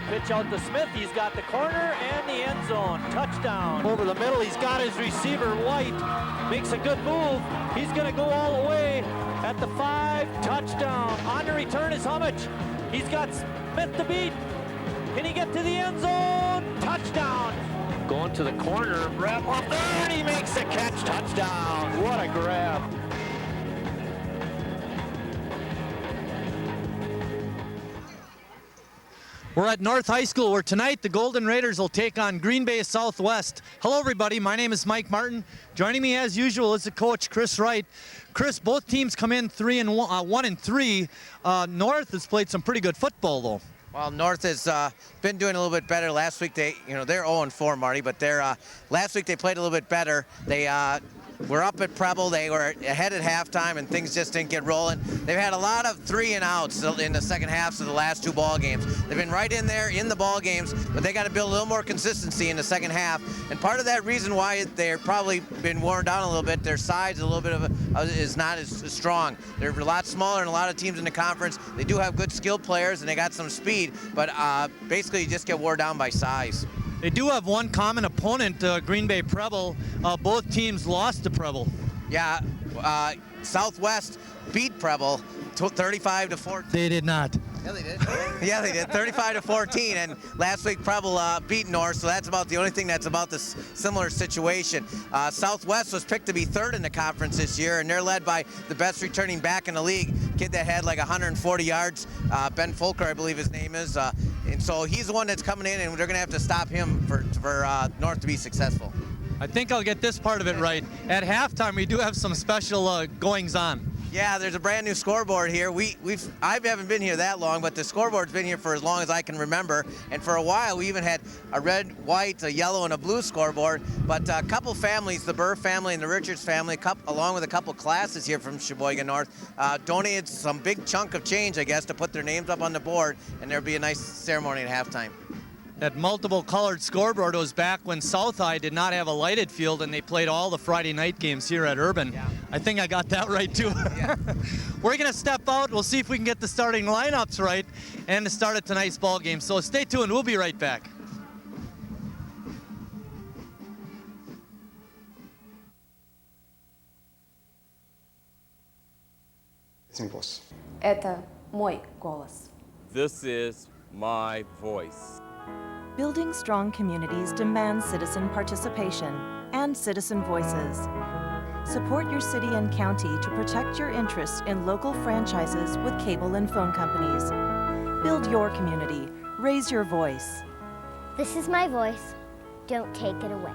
Pitch out to Smith. He's got the corner and the end zone. Touchdown. Over the middle, he's got his receiver, White. Makes a good move. He's going to go all the way at the 5. Touchdown. On the return is Hummich. He's got Smith to beat. Can he get to the end zone? Touchdown. Going to the corner. Wrap up there, and he makes the catch. Touchdown. What a grab. We're at North High School, where tonight the Golden Raiders will take on Green Bay Southwest. Hello, everybody. My name is Mike Martin. Joining me, as usual, is the coach, Chris Wright. Chris, both teams come in 1-3. North has played some pretty good football, though. Well, North has been doing a little bit better. Last week they're 0-4, Marty, but last week they played a little bit better. They were up at Preble. They were ahead at halftime, and things just didn't get rolling. They've had a lot of 3-and-outs in the second halves of the last 2 ball games. They've been right in there in the ball games, but they got to build a little more consistency in the second half. And part of that reason why they're probably been worn down a little bit, their size a little bit is not as strong. They're a lot smaller than a lot of teams in the conference. They do have good skilled players, and they got some speed, but basically you just get worn down by size. They do have one common opponent, Green Bay Preble. Both teams lost to Preble. Yeah, Southwest beat Preble 35-14. They did not. Yeah, they did. Yeah, they did. 35-14, and last week Preble beat North, so that's about the only thing that's about this similar situation. Southwest was picked to be 3rd in the conference this year, and they're led by the best returning back in the league, kid that had like 140 yards, Ben Folker, I believe his name is, and so he's the one that's coming in, and they're going to have to stop him for North to be successful. I think I'll get this part of it right. At halftime, we do have some special goings-on. Yeah, there's a brand new scoreboard here. I haven't been here that long, but the scoreboard's been here for as long as I can remember. And for a while, we even had a red, white, a yellow, and a blue scoreboard. But a couple families, the Burr family and the Richards family, along with a couple classes here from Sheboygan North, donated some big chunk of change, I guess, to put their names up on the board, and there'll be a nice ceremony at halftime. That multiple colored scoreboard was back when South High did not have a lighted field, and they played all the Friday night games here at Urban. Yeah. I think I got that right too. Yeah. We're gonna step out. We'll see if we can get the starting lineups right and the start of tonight's ball game. So stay tuned. We'll be right back. Это мой голос. This is my voice. Building strong communities demands citizen participation and citizen voices. Support your city and county to protect your interests in local franchises with cable and phone companies. Build your community. Raise your voice. This is my voice. Don't take it away.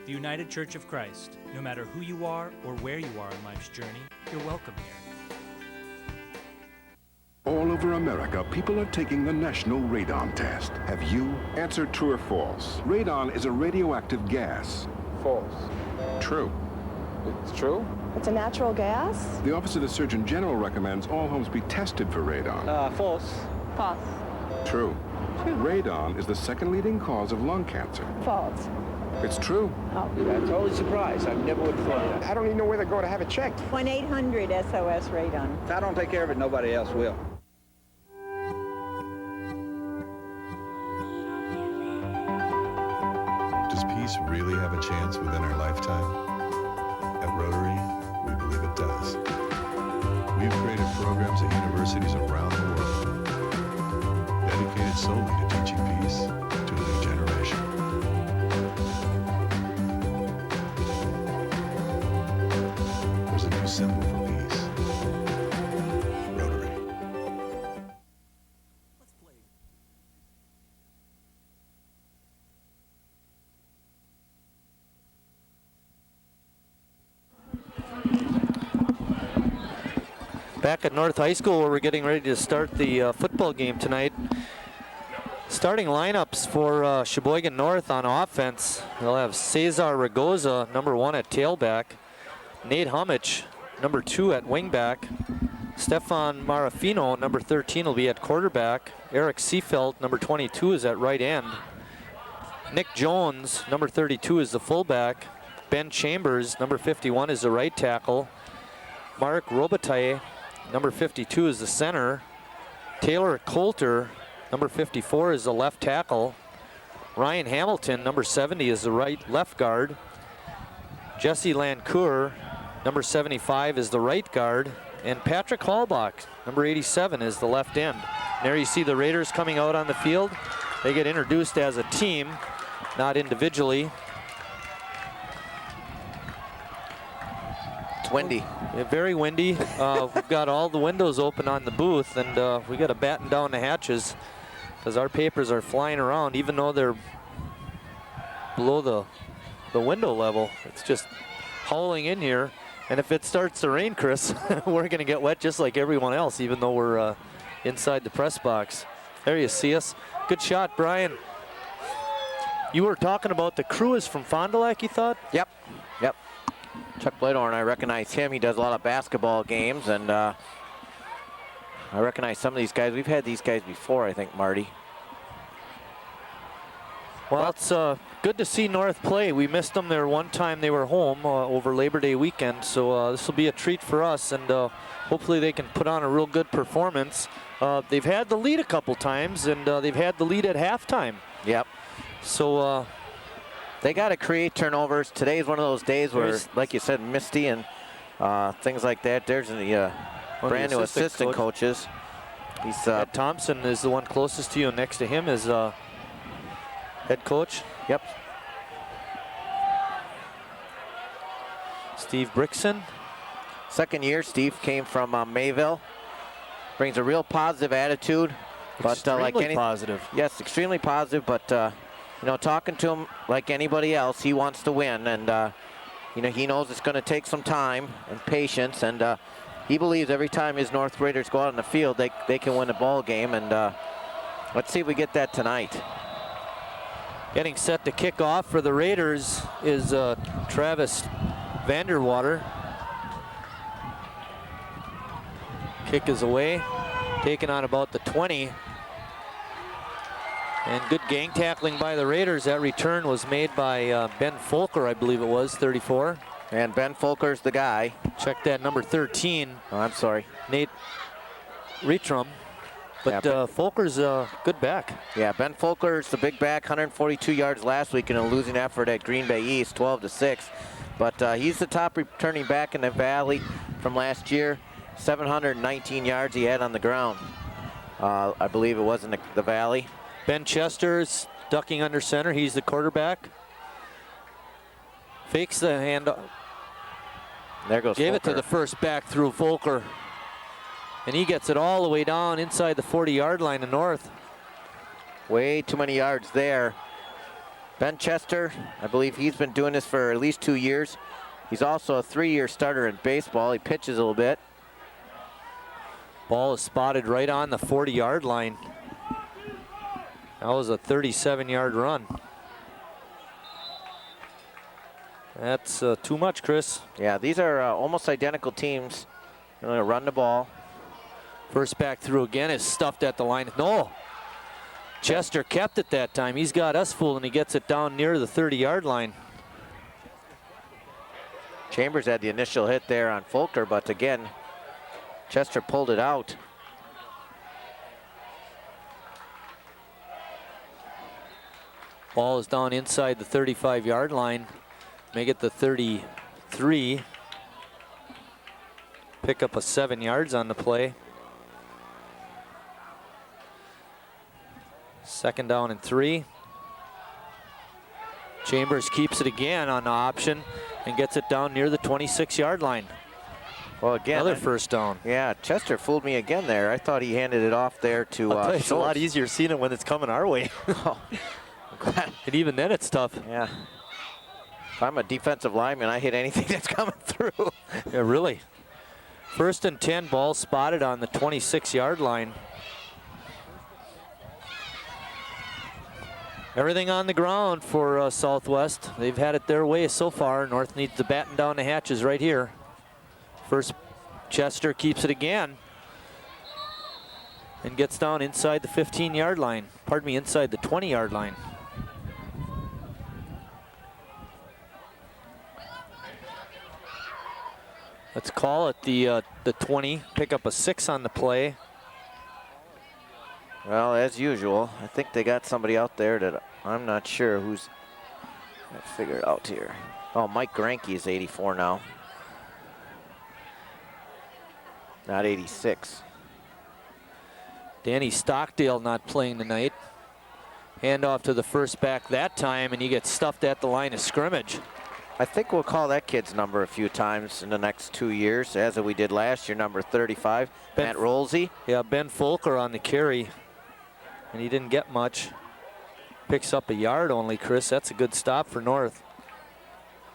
The United Church of Christ. No matter who you are or where you are in life's journey, you're welcome here. All over America, people are taking the National Radon Test. Have you? Answer true or false. Radon is a radioactive gas. False. True. It's true? It's a natural gas? The Office of the Surgeon General recommends all homes be tested for radon. False. False. True. Radon is the 2nd leading cause of lung cancer. False. It's true. Oh. I'm totally surprised. I never would have thought that. I don't even know where to go to have it checked. 1-800-SOS-RADON. If I don't take care of it, nobody else will. Does peace really have a chance within our lifetime? At Rotary, we believe it does. We've created programs at universities around the world dedicated solely to teaching peace to a new generation. There's a new symbol for peace. Rotary. Back at North High School, where we're getting ready to start the football game tonight. Starting lineups for Sheboygan North on offense. They'll have Cesar Ragoza, number 1 at tailback. Nate Hummich, number 2 at wingback. Stefan Marafino, number 13, will be at quarterback. Eric Seefeld, number 22, is at right end. Nick Jones, number 32, is the fullback. Ben Chambers, number 51, is the right tackle. Mark Robitaille, number 52, is the center. Taylor Coulter, number 54, is the left tackle. Ryan Hamilton, number 70, is the left guard. Jesse Lancour, number 75, is the right guard. And Patrick Hallbach, number 87, is the left end. And there you see the Raiders coming out on the field. They get introduced as a team, not individually. It's windy. Yeah, very windy. We've got all the windows open on the booth, and we got to batten down the hatches because our papers are flying around, even though they're below the window level. It's just howling in here. And if it starts to rain, Chris, we're going to get wet just like everyone else, even though we're inside the press box. There you see us. Good shot, Brian. You were talking about the crew is from Fond du Lac, you thought? Yep. Chuck Bladorn, I recognize him. He does a lot of basketball games, and I recognize some of these guys. We've had these guys before, I think, Marty. Well, it's good to see North play. We missed them there one time they were home over Labor Day weekend, so this will be a treat for us, and hopefully they can put on a real good performance. They've had the lead a couple times, and they've had the lead at halftime. Yep. So they got to create turnovers. Today is one of those days where, like you said, misty and things like that. There's the brand new assistant coaches. He's Ed Thompson is the one closest to you. Next to him is head coach. Yep. Steve Brickson. Second year, Steve came from Mayville. Brings a real positive attitude. But like any positive. Yes, extremely positive. But you know, talking to him like anybody else, he wants to win, and you know, he knows it's going to take some time and patience, and he believes every time his North Raiders go out on the field, they can win a ball game, and let's see if we get that tonight. Getting set to kick off for the Raiders is Travis Vanderwater. Kick is away, taken on about the 20. And good gang tackling by the Raiders. That return was made by Ben Folker, I believe it was, 34. And Ben Folker's the guy. Check that, number 13. Oh, I'm sorry. Nate Retrum. But Folker's a good back. Yeah, Ben Folker's the big back, 142 yards last week in a losing effort at Green Bay East, 12-6. But he's the top returning back in the Valley from last year. 719 yards he had on the ground. I believe it was in the Valley. Ben Chester's ducking under center. He's the quarterback. Fakes the hand. There goes Gave Folker. it to the first back through Folker. And he gets it all the way down inside the 40-yard line to North. Way too many yards there. Ben Chester, I believe he's been doing this for at least 2 years. He's also a 3-year starter in baseball. He pitches a little bit. Ball is spotted right on the 40-yard line. That was a 37-yard run. That's too much, Chris. Yeah, these are almost identical teams. They're going to run the ball. First back through again is stuffed at the line. No. Chester kept it that time. He's got us fooled, and he gets it down near the 30-yard line. Chambers had the initial hit there on Folker, but again, Chester pulled it out. Ball is down inside the 35-yard line. Make it the 33. Pick up a 7 yards on the play. Second down and 3. Chambers keeps it again on the option and gets it down near the 26-yard line. Well, again, another first down. Yeah, Chester fooled me again there. I thought he handed it off there to it's a lot easier seeing it when it's coming our way. And even then it's tough. Yeah. If I'm a defensive lineman, I hit anything that's coming through. Yeah, really. First and 10, ball spotted on the 26-yard line. Everything on the ground for Southwest. They've had it their way so far. North needs to batten down the hatches right here. First, Chester keeps it again and gets down inside the 15-yard line. Pardon me, inside the 20-yard line. Let's call it the 20. Pick up a 6 on the play. Well, as usual, I think they got somebody out there that I'm not sure who's. Let's figure it out here. Oh, Mike Granke is 84 now. Not 86. Danny Stockdale not playing tonight. Hand off to the first back that time, and he gets stuffed at the line of scrimmage. I think we'll call that kid's number a few times in the next 2 years, as we did last year, number 35, Matt Rolsey. Yeah, Ben Folker on the carry, and he didn't get much. Picks up a yard only, Chris. That's a good stop for North.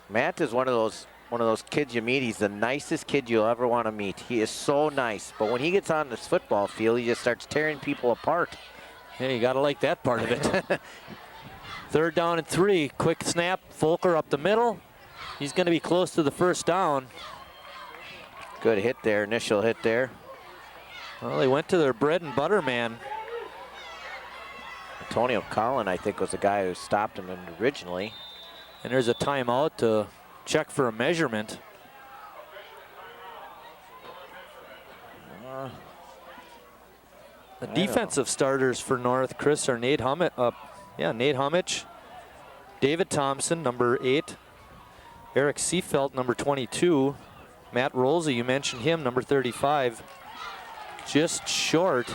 Matt is one of those kids you meet. He's the nicest kid you'll ever want to meet. He is so nice, but when he gets on this football field, he just starts tearing people apart. Yeah, you gotta like that part of it. 3rd down and 3. Quick snap. Folker up the middle. He's going to be close to the first down. Good hit there, initial hit there. Well, they went to their bread and butter man. Antonio Collin, I think, was the guy who stopped him originally. And there's a timeout to check for a measurement. The defensive starters for North, Chris, are Nate Hummich, David Thompson, number 8, Eric Seefeld, number 22, Matt Rolsey, you mentioned him, number 35, just short.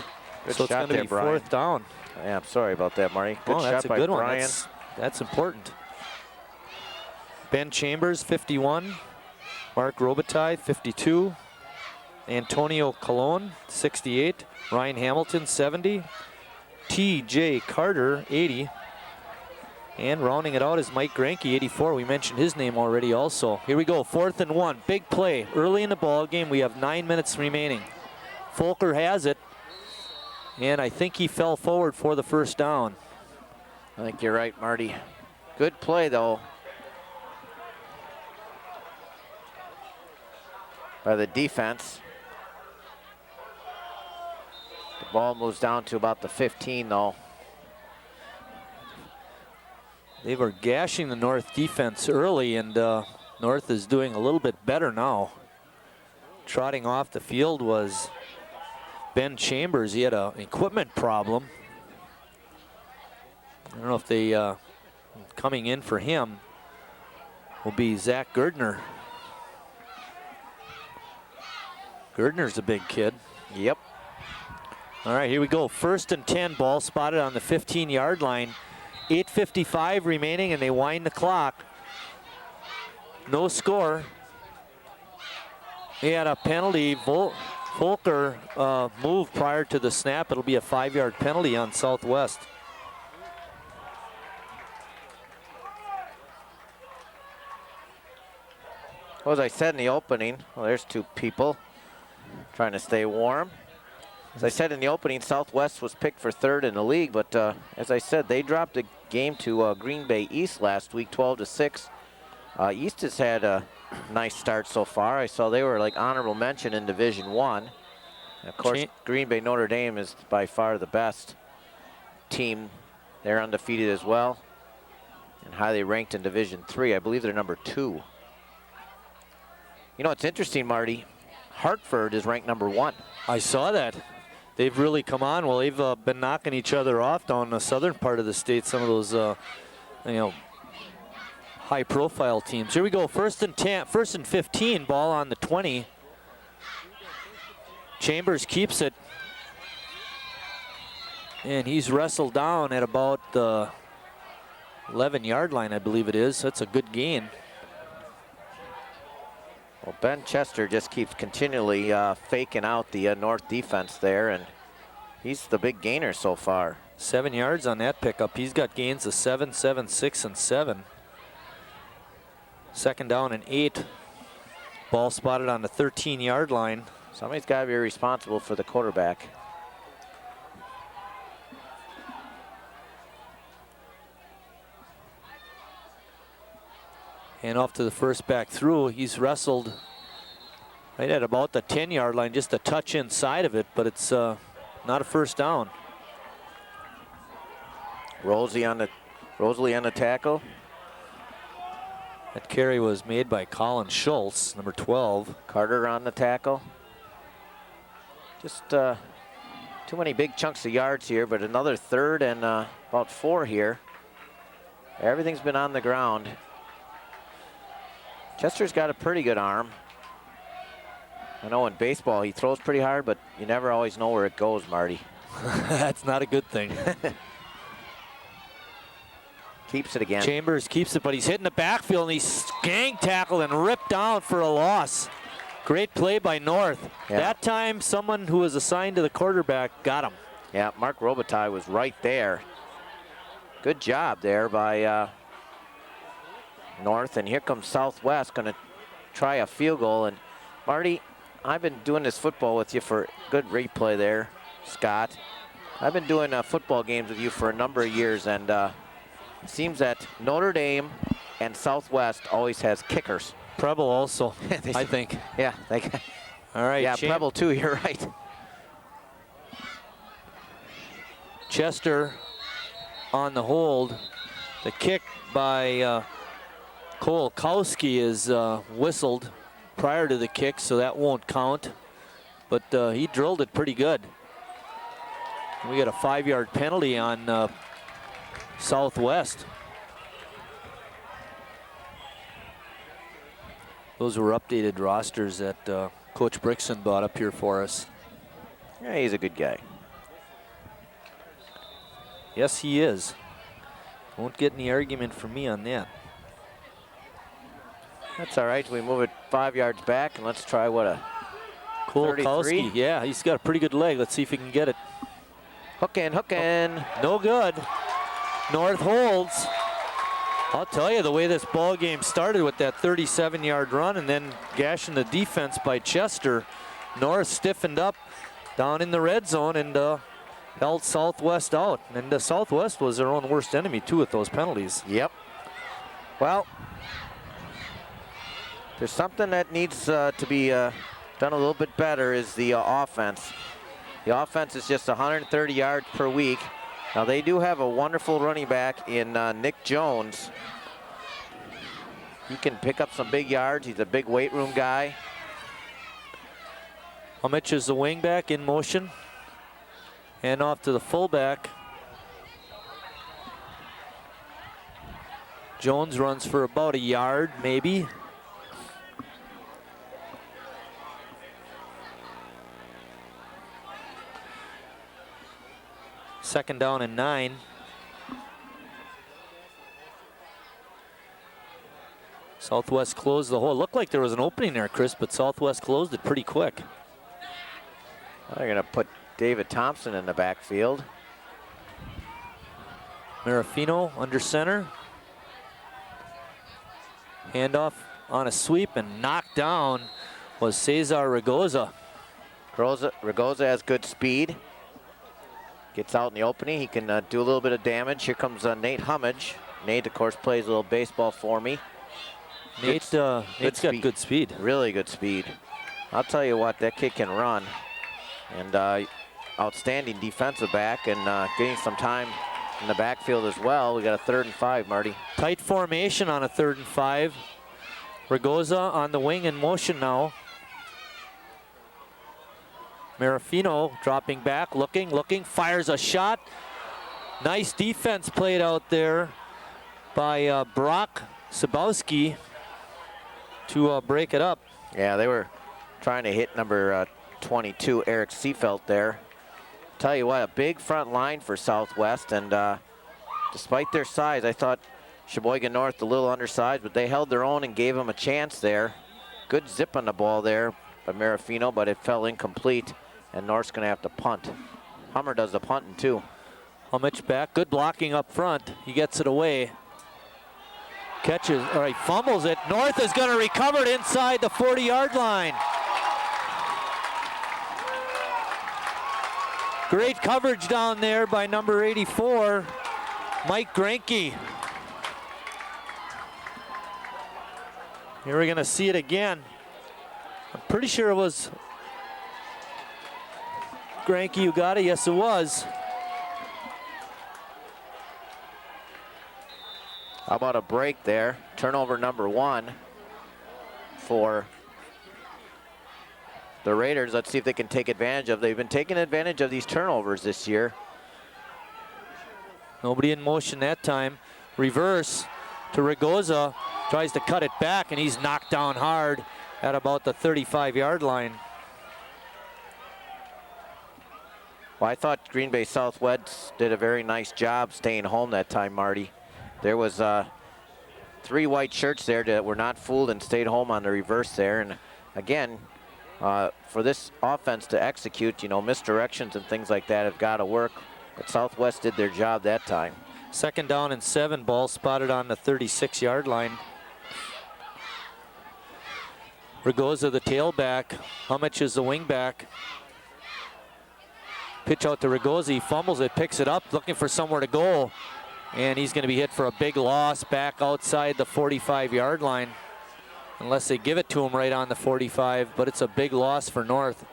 Good so it's going to be Brian. 4th down. Yeah, I'm sorry about that, Marty. Good shot that's a by good Brian. one. That's important. Ben Chambers, 51. Mark Robitaille, 52. Antonio Colon, 68. Ryan Hamilton, 70. T.J. Carter, 80. And rounding it out is Mike Granke, 84. We mentioned his name already also. Here we go, 4th and 1. Big play. Early in the ball game, we have 9 minutes remaining. Folker has it. And I think he fell forward for the first down. I think you're right, Marty. Good play, though, by the defense. The ball moves down to about the 15, though. They were gashing the North defense early, and North is doing a little bit better now. Trotting off the field was Ben Chambers. He had an equipment problem. I don't know if they, coming in for him will be Zach Gerdner. Gerdner's a big kid. Yep. All right, here we go. 1st and 10, ball spotted on the 15-yard line. 8:55 remaining, and they wind the clock. No score. He had a penalty. Volker moved prior to the snap. It'll be a 5-yard penalty on Southwest. Well, as I said in the opening, well, there's 2 people trying to stay warm. As I said in the opening, Southwest was picked for 3rd in the league, but as I said, they dropped a game to Green Bay East last week, 12-6. East has had a nice start so far. I saw they were like honorable mention in Division 1. And of course, Green Bay Notre Dame is by far the best team. They're undefeated as well and highly ranked in Division 3. I believe they're number 2. You know, it's interesting, Marty. Hartford is ranked number 1. I saw that. They've really come on. Well, they've been knocking each other off down the southern part of the state. Some of those, high-profile teams. Here we go. 1st and 10, 1st and 15. Ball on the 20. Chambers keeps it, and he's wrestled down at about the 11-yard line, I believe it is. That's a good gain. Well, Ben Chester just keeps continually faking out the North defense there, and he's the big gainer so far. 7 yards on that pickup. He's got gains of 7, 7, 6, and 7. 2nd down and 8. Ball spotted on the 13-yard line. Somebody's got to be responsible for the quarterback. And off to the first back through. He's wrestled right at about the 10-yard line, just a touch inside of it, but it's not a first down. Rosalie on the tackle. That carry was made by Colin Schultz, number 12. Carter on the tackle. Just too many big chunks of yards here, but another 3rd and about 4 here. Everything's been on the ground. Chester's got a pretty good arm. I know in baseball he throws pretty hard, but you never always know where it goes, Marty. That's not a good thing. Keeps it again. Chambers keeps it, but he's hitting the backfield, and he's gang tackled and ripped down for a loss. Great play by North. Yeah. That time, someone who was assigned to the quarterback got him. Yeah, Mark Robitaille was right there. Good job there by North, and here comes Southwest, going to try a field goal. And Marty, I've been doing this football with you for good replay there, Scott. I've been doing football games with you for a number of years, and it seems that Notre Dame and Southwest always has kickers. Preble also, I think. Yeah. All right. Yeah, Preble too, you're right. Chester on the hold. The kick by Kolkowski is whistled prior to the kick, so that won't count. But he drilled it pretty good. We got a 5-yard penalty on Southwest. Those were updated rosters that Coach Brixton brought up here for us. Yeah, he's a good guy. Yes, he is. Won't get any argument from me on that. That's all right. We move it 5 yards back, and let's try what a Kolkowski. Yeah, he's got a pretty good leg. Let's see if he can get it. Hooking. No good. North holds. I'll tell you, the way this ball game started with that 37-yard run and then gashing the defense by Chester, North stiffened up down in the red zone and held Southwest out. And Southwest was their own worst enemy, too, with those penalties. Yep. Well, there's something that needs to be done a little bit better is the offense. The offense is just 130 yards per week. Now, they do have a wonderful running back in Nick Jones. He can pick up some big yards. He's a big weight room guy. Homich is the wingback in motion. And off to the fullback. Jones runs for about a yard, maybe. Second down and 9. Southwest closed the hole. Looked like there was an opening there, Chris, but Southwest closed it pretty quick. They're going to put David Thompson in the backfield. Marafino under center. Handoff on a sweep and knocked down was Cesar Ragoza. Ragoza has good speed. Gets out in the opening. He can do a little bit of damage. Here comes Nate Hummage. Nate, of course, plays a little baseball for me. Nate's got good speed. Really good speed. I'll tell you what, that kid can run. And outstanding defensive back and getting some time in the backfield as well. We got a 3rd and 5, Marty. Tight formation on a 3rd and 5. Ragoza on the wing in motion now. Marafino dropping back, looking, fires a shot. Nice defense played out there by Brock Sabowski to break it up. Yeah, they were trying to hit number 22, Eric Seefeld there. Tell you what, a big front line for Southwest, and despite their size, I thought Sheboygan North a little undersized, but they held their own and gave them a chance there. Good zip on the ball there by Marafino, but it fell incomplete, and North's going to have to punt. Hummer does the punting too. Homich back, good blocking up front. He gets it away. Catches, or he fumbles it. North is going to recover it inside the 40-yard line. Great coverage down there by number 84, Mike Granke. Here we're gonna see it again. I'm pretty sure it was Granke who got it. Yes, it was. How about a break there? Turnover number 1 for the Raiders. Let's see if they can take advantage of. They've been taking advantage of these turnovers this year. Nobody in motion that time. Reverse to Ragoza. Tries to cut it back, and he's knocked down hard at about the 35-yard line. Well, I thought Green Bay Southwest did a very nice job staying home that time, Marty. There was 3 white shirts there that were not fooled and stayed home on the reverse there. And again, for this offense to execute, you know, misdirections and things like that have got to work. But Southwest did their job that time. 2nd down and 7, ball spotted on the 36-yard line. Ragoza the tailback. Hummich is the wingback. Pitch out to Ragoza, he fumbles it, picks it up, looking for somewhere to go. And he's going to be hit for a big loss back outside the 45-yard line. Unless they give it to him right on the 45, but it's a big loss for North.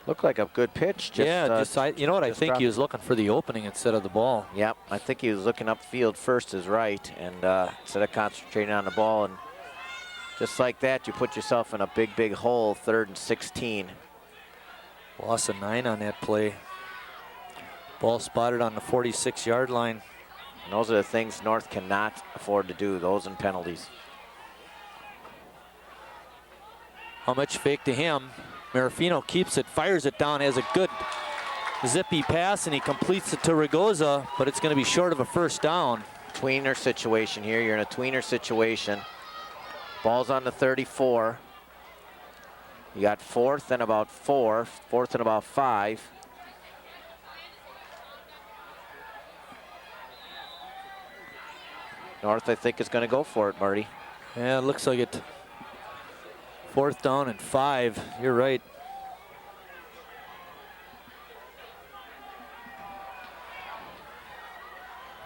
Looked like a good pitch. You know what, I think he was looking for the opening instead of the ball. Yep, I think he was looking upfield first is right, and instead of concentrating on the ball. And just like that, you put yourself in a big, big hole, 3rd and 16. Loss of 9 on that play. Ball spotted on the 46-yard line. And those are the things North cannot afford to do, those and penalties. How much fake to him? Marafino keeps it, fires it down, has a good zippy pass, and he completes it to Ragoza, but it's going to be short of a 1st down. Tweener situation here. You're in a tweener situation. Ball's on the 34. You got 4th and about 4, 4th and about 5. North, I think, is going to go for it, Marty. Yeah, it looks like it. 4th down and 5. You're right.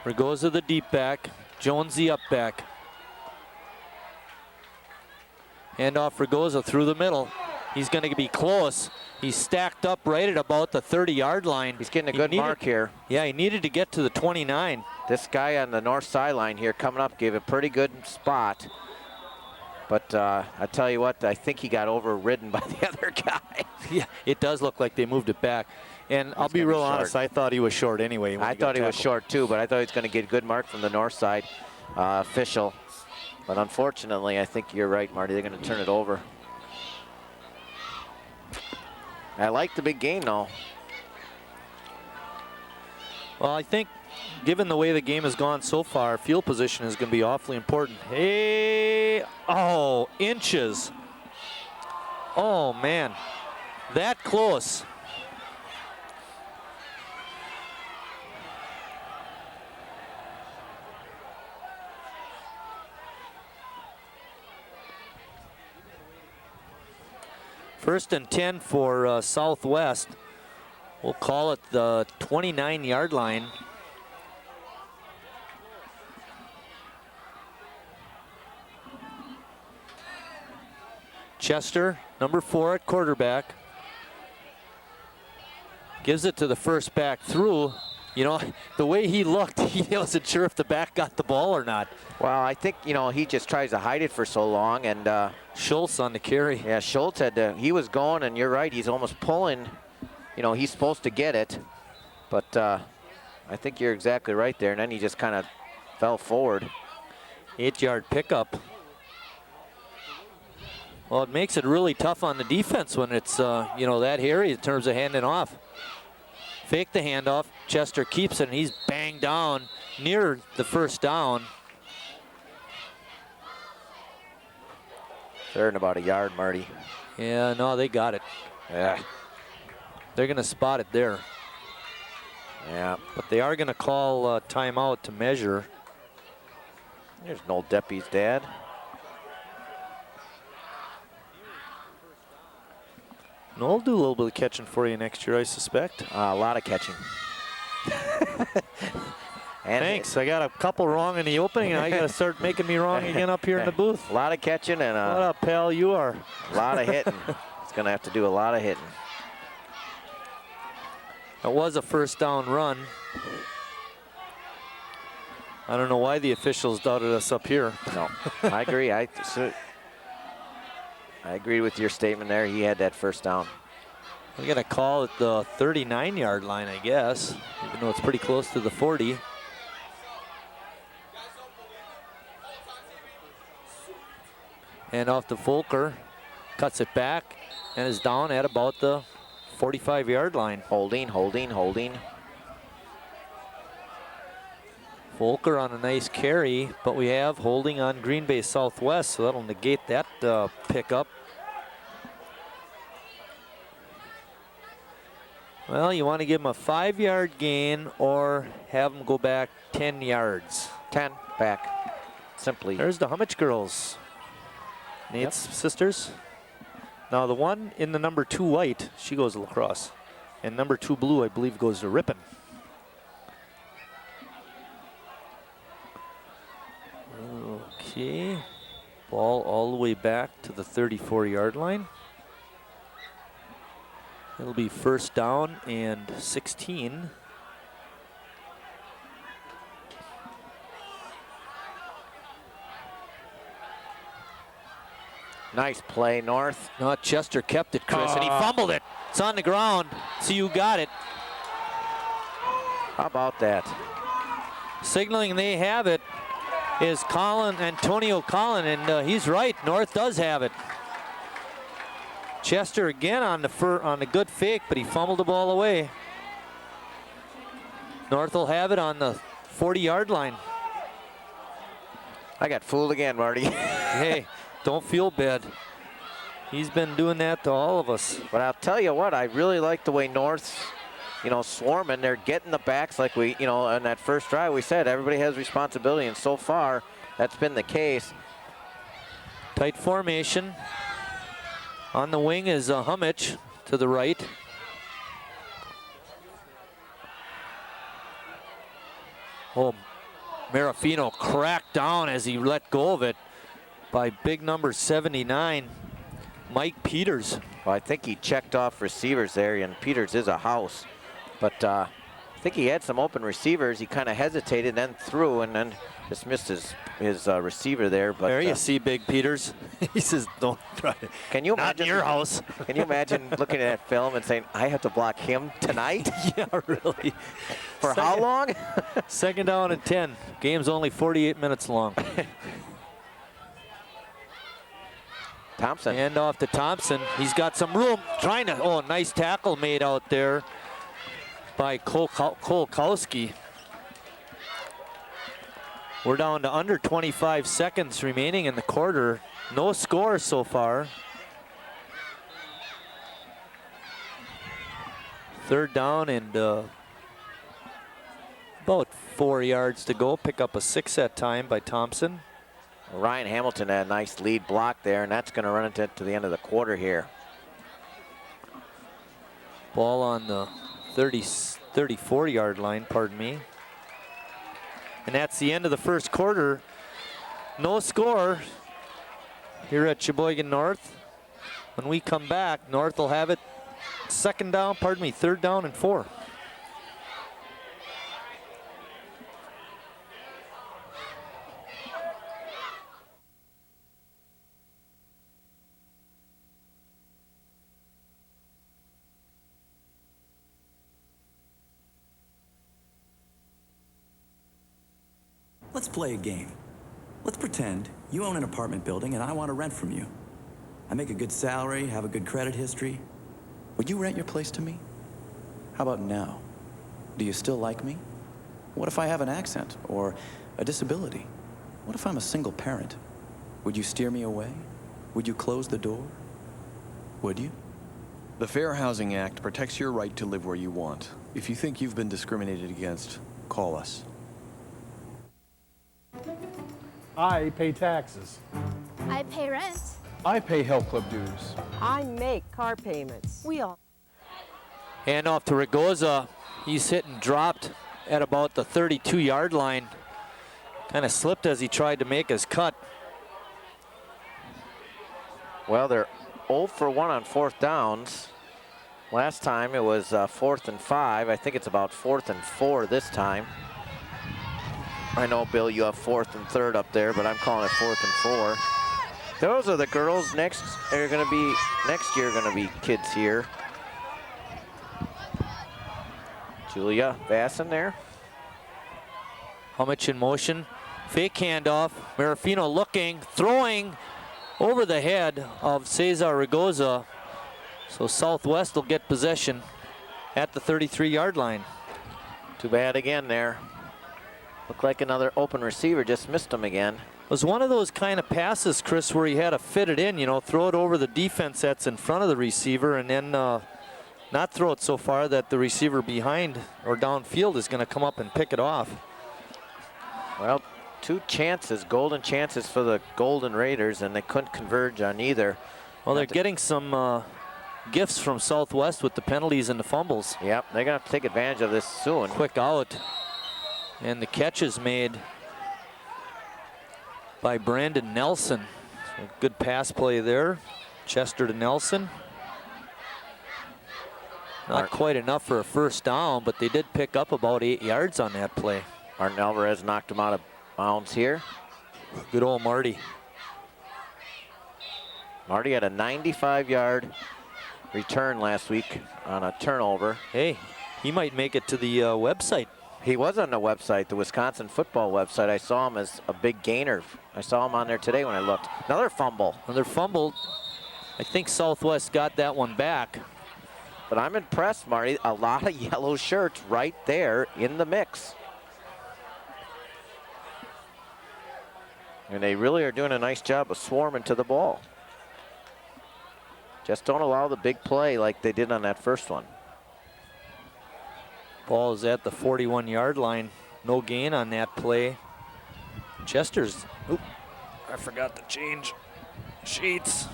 Ragoza the deep back. Jones the up back. Hand off Ragoza through the middle. He's going to be close. He's stacked up right at about the 30-yard line. He's getting a good mark here. Yeah, he needed to get to the 29. This guy on the north sideline here coming up gave a pretty good spot. But I tell you what, I think he got overridden by the other guy. Yeah, it does look like they moved it back. And I'll be real honest, I thought he was short anyway. I thought he was short too, but I thought he was going to get a good mark from the north side official. But unfortunately, I think you're right, Marty. They're going to turn it over. I like the big game, though. Well, I think given the way the game has gone so far, field position is going to be awfully important. Hey, oh, inches. Oh, man, that close. First and 10 for Southwest. We'll call it the 29-yard line. Chester, number 4 at quarterback. Gives it to the first back through. You know, the way he looked, he wasn't sure if the back got the ball or not. Well, I think, you know, he just tries to hide it for so long. And Schultz on the carry. Yeah, Schultz had to, he was going, and you're right, he's almost pulling. You know, he's supposed to get it. But I think you're exactly right there. And then he just kind of fell forward. 8-yard pickup. Well, it makes it really tough on the defense when it's, you know, that hairy in terms of handing off. Fake the handoff. Chester keeps it, and he's banged down near the first down. They're in about a yard, Marty. Yeah, no, they got it. Yeah. They're going to spot it there. Yeah. But they are going to call timeout to measure. There's Noel Deppy's dad. Noel will do a little bit of catching for you next year, I suspect. A lot of catching. And thanks. I got a couple wrong in the opening, and I got to start making me wrong again up here in the booth. A lot of catching and What up, pal? You are. a lot of hitting. It's going to have to do a lot of hitting. It was a first down run. I don't know why the officials doubted us up here. No, I agree. I agree with your statement there. He had that first down. We got to call it the 39-yard line, I guess, even though it's pretty close to the 40. And off to Volker, cuts it back, and is down at about the 45-yard line. Holding. Volker on a nice carry, but we have holding on Green Bay Southwest, so that'll negate that pickup. Well, you want to give him a 5-yard gain or have him go back 10 yards. 10 back, simply. There's the Hummich girls. Nate's sisters. Now the one in the number 2 white, she goes to lacrosse. And number 2 blue, I believe, goes to Ripon. Okay. Ball all the way back to the 34-yard line. It'll be first down and 16. Nice play, North. No, Chester kept it, Chris, and he fumbled it. It's on the ground, so you got it. How about that? Signaling they have it is Antonio Collin, and he's right. North does have it. Chester again on the good fake, but he fumbled the ball away. North will have it on the 40-yard line. I got fooled again, Marty. Hey, don't feel bad. He's been doing that to all of us. But I'll tell you what, I really like the way North's, swarming. They're getting the backs like we, on that first drive we said everybody has responsibility, and so far that's been the case. Tight formation. On the wing is Hummich to the right. Oh, Marafino cracked down as he let go of it by big number 79, Mike Peters. Well, I think he checked off receivers there, and Peters is a house. But I think he had some open receivers. He kind of hesitated, then threw, and then just missed his receiver there. But there you see Big Peters. He says, don't try it. Can you Not imagine in your house? Can you imagine looking at that film and saying, I have to block him tonight? Yeah, really. For how long? Second down and 10. Game's only 48 minutes long. Thompson. Hand off to Thompson. He's got some room. Trying to, nice tackle made out there by Kolkowski. We're down to under 25 seconds remaining in the quarter. No score so far. Third down and about 4 yards to go. Pick up a 6 that time by Thompson. Ryan Hamilton had a nice lead block there, and that's going to run into the end of the quarter here. Ball on the 34-yard line, pardon me. And that's the end of the first quarter. No score here at Sheboygan North. When we come back, North will have it third down and 4. Let's play a game. Let's pretend you own an apartment building and I want to rent from you. I make a good salary, have a good credit history. Would you rent your place to me? How about now? Do you still like me? What if I have an accent or a disability? What if I'm a single parent? Would you steer me away? Would you close the door? Would you? The Fair Housing Act protects your right to live where you want. If you think you've been discriminated against, call us. I pay taxes. I pay rent. I pay health club dues. I make car payments. We all. Hand off to Ragoza. He's hit and dropped at about the 32-yard line. Kind of slipped as he tried to make his cut. Well, they're 0 for 1 on 4th downs. Last time it was 4th and 5. I think it's about 4th and 4 this time. I know, Bill, you have 4th and 3rd up there, but I'm calling it 4th and 4. Those are the girls next year going to be kids here. Julia Vasson there. Hummich in motion. Fake handoff. Marafino looking, throwing over the head of Cesar Ragoza. So Southwest will get possession at the 33-yard line. Too bad again there. Looked like another open receiver, just missed him again. It was one of those kind of passes, Chris, where he had to fit it in, you know, throw it over the defense that's in front of the receiver and then not throw it so far that the receiver behind or downfield is going to come up and pick it off. Well, 2 chances, golden chances for the Golden Raiders, and they couldn't converge on either. Well, they're getting some gifts from Southwest with the penalties and the fumbles. Yep, they're going to have to take advantage of this soon. Quick out. And the catch is made by Brandon Nelson. So good pass play there. Chester to Nelson. Not quite enough for a first down, but they did pick up about 8 yards on that play. Martin Alvarez knocked him out of bounds here. Good old Marty. Marty had a 95-yard return last week on a turnover. Hey, he might make it to the website. He was on the website, the Wisconsin football website. I saw him as a big gainer. I saw him on there today when I looked. Another fumble. Another fumble. I think Southwest got that one back. But I'm impressed, Marty. A lot of yellow shirts right there in the mix. And they really are doing a nice job of swarming to the ball. Just don't allow the big play like they did on that first one. Ball is at the 41-yard line. No gain on that play. Chester's, oop, I forgot to change sheets.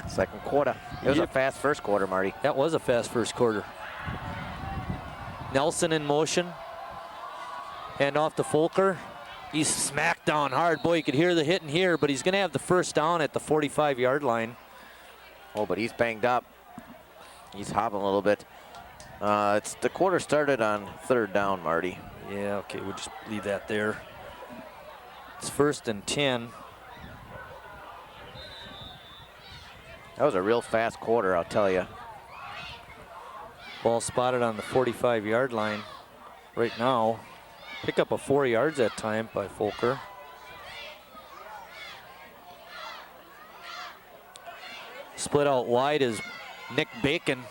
Second quarter. It was a fast first quarter, Marty. That was a fast first quarter. Nelson in motion. Hand off to Folker. He's smacked down hard. Boy, you could hear the hit in here, but he's going to have the first down at the 45-yard line. Oh, but he's banged up. He's hobbling a little bit. The quarter started on 3rd down, Marty. Yeah, okay, we'll just leave that there. It's 1st and 10. That was a real fast quarter, I'll tell you. Ball spotted on the 45-yard line right now. Pick up a 4 yards that time by Folker. Split out wide is Nick Bacon.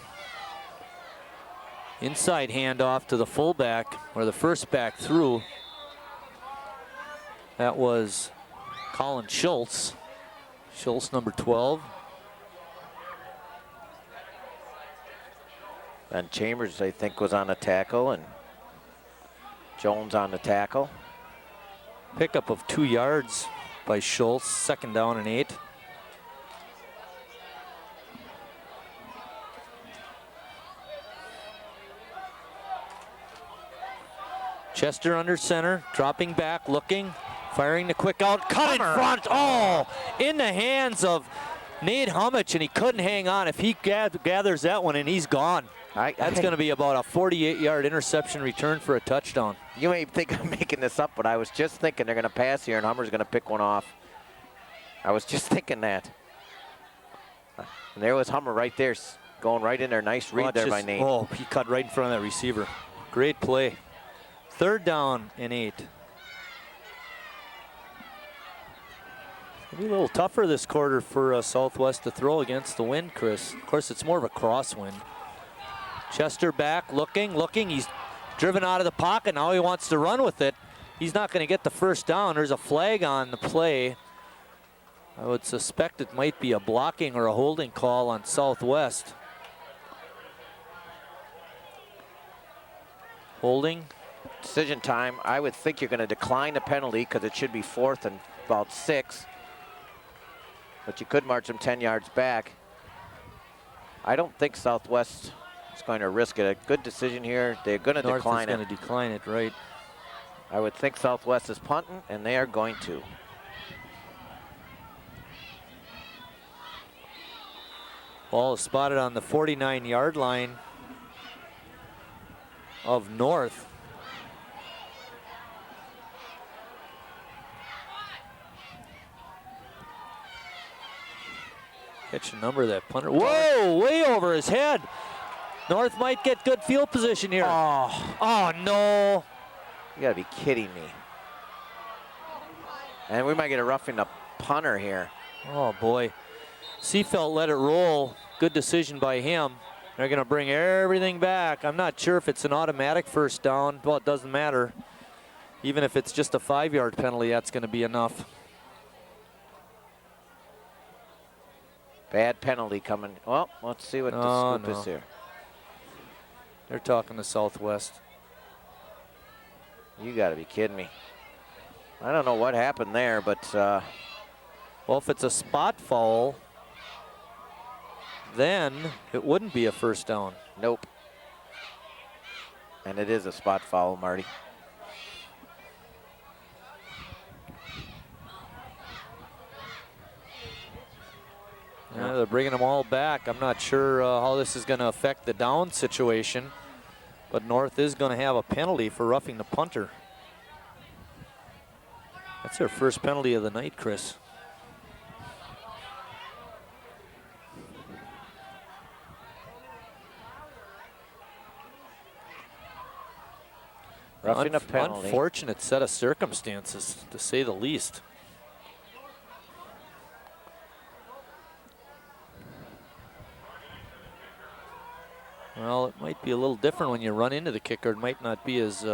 Inside handoff to the fullback, or the first back through. That was Colin Schultz. Schultz, number 12. And Chambers, I think, was on the tackle, and Jones on the tackle. Pickup of 2 yards by Schultz, 2nd down and 8. Chester under center, dropping back, looking, firing the quick out, cut in front. Oh, in the hands of Nate Hummich, and he couldn't hang on. If he gathers that one, and he's gone. That's going to be about a 48-yard interception return for a touchdown. You may think I'm making this up, but I was just thinking they're going to pass here, and Hummer's going to pick one off. I was just thinking that. And there was Hummer right there, going right in there. Nice read there by Nate. Oh, he cut right in front of that receiver. Great play. 3rd down and 8. It'll be a little tougher this quarter for Southwest to throw against the wind, Chris. Of course, it's more of a crosswind. Chester back, looking. He's driven out of the pocket. Now he wants to run with it. He's not going to get the first down. There's a flag on the play. I would suspect it might be a blocking or a holding call on Southwest. Holding. Decision time. I would think you're going to decline the penalty because it should be 4th and about 6. But you could march them 10 yards back. I don't think Southwest It's going to risk it. A good decision here. They're going to decline it. North is going to decline it, right. I would think Southwest is punting, and they are going to. Ball is spotted on the 49-yard line of North. Catch the number of that punter. Whoa, way over his head. North might get good field position here. Oh no. You gotta be kidding me. And we might get a roughing the punter here. Oh boy. Seafelt let it roll. Good decision by him. They're gonna bring everything back. I'm not sure if it's an automatic first down. Well, it doesn't matter. Even if it's just a 5-yard penalty, that's gonna be enough. Bad penalty coming. Well, let's see what the scoop is here. They're talking to Southwest. You gotta be kidding me. I don't know what happened there, but well, if it's a spot foul, then it wouldn't be a first down. Nope. And it is a spot foul, Marty. Yeah, they're bringing them all back. I'm not sure how this is going to affect the down situation, but North is going to have a penalty for roughing the punter. That's their first penalty of the night, Chris. Roughing a penalty. Unfortunate set of circumstances, to say the least. Well, it might be a little different when you run into the kicker. It might not be as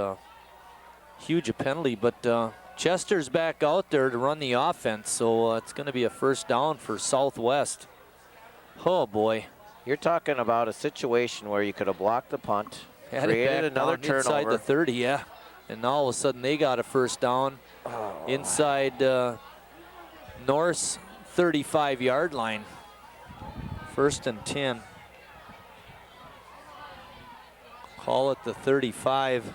huge a penalty, but Chester's back out there to run the offense, so it's going to be a first down for Southwest. Oh, boy. You're talking about a situation where you could have blocked the punt, Had created it back another down inside turnover. the 30, yeah. And now all of a sudden they got a first down inside North's 35-yard line. 1st and 10. Call it the 35.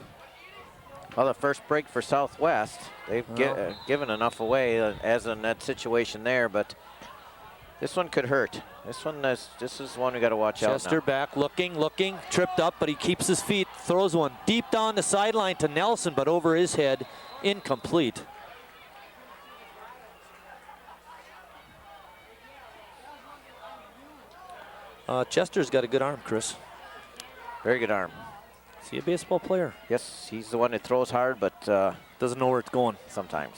Well, the first break for Southwest. They've given enough away as in that situation there, but this one could hurt. This is one we got to watch out now. Chester back, looking, tripped up, but he keeps his feet, throws one deep down the sideline to Nelson, but over his head, incomplete. Chester's got a good arm, Chris. Very good arm. Is he a baseball player? Yes, he's the one that throws hard, but doesn't know where it's going. Sometimes.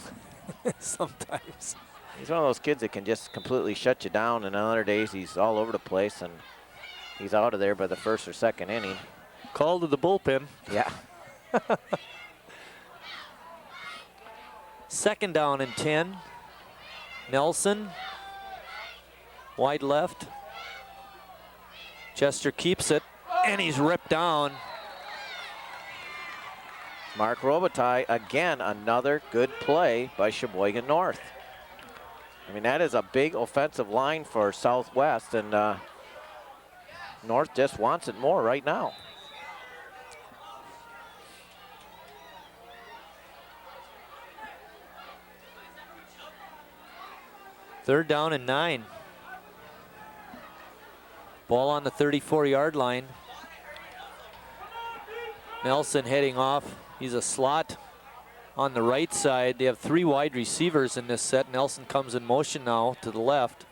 Sometimes. He's one of those kids that can just completely shut you down, and on other days he's all over the place, and he's out of there by the 1st or 2nd inning. Called to the bullpen. Yeah. 2nd down and 10. Nelson, wide left. Chester keeps it, and he's ripped down. Mark Robitaille, again, another good play by Sheboygan North. I mean, that is a big offensive line for Southwest, and North just wants it more right now. Third down and 9. Ball on the 34-yard line. Nelson heading off. He's a slot on the right side. They have 3 wide receivers in this set. Nelson comes in motion now to the left.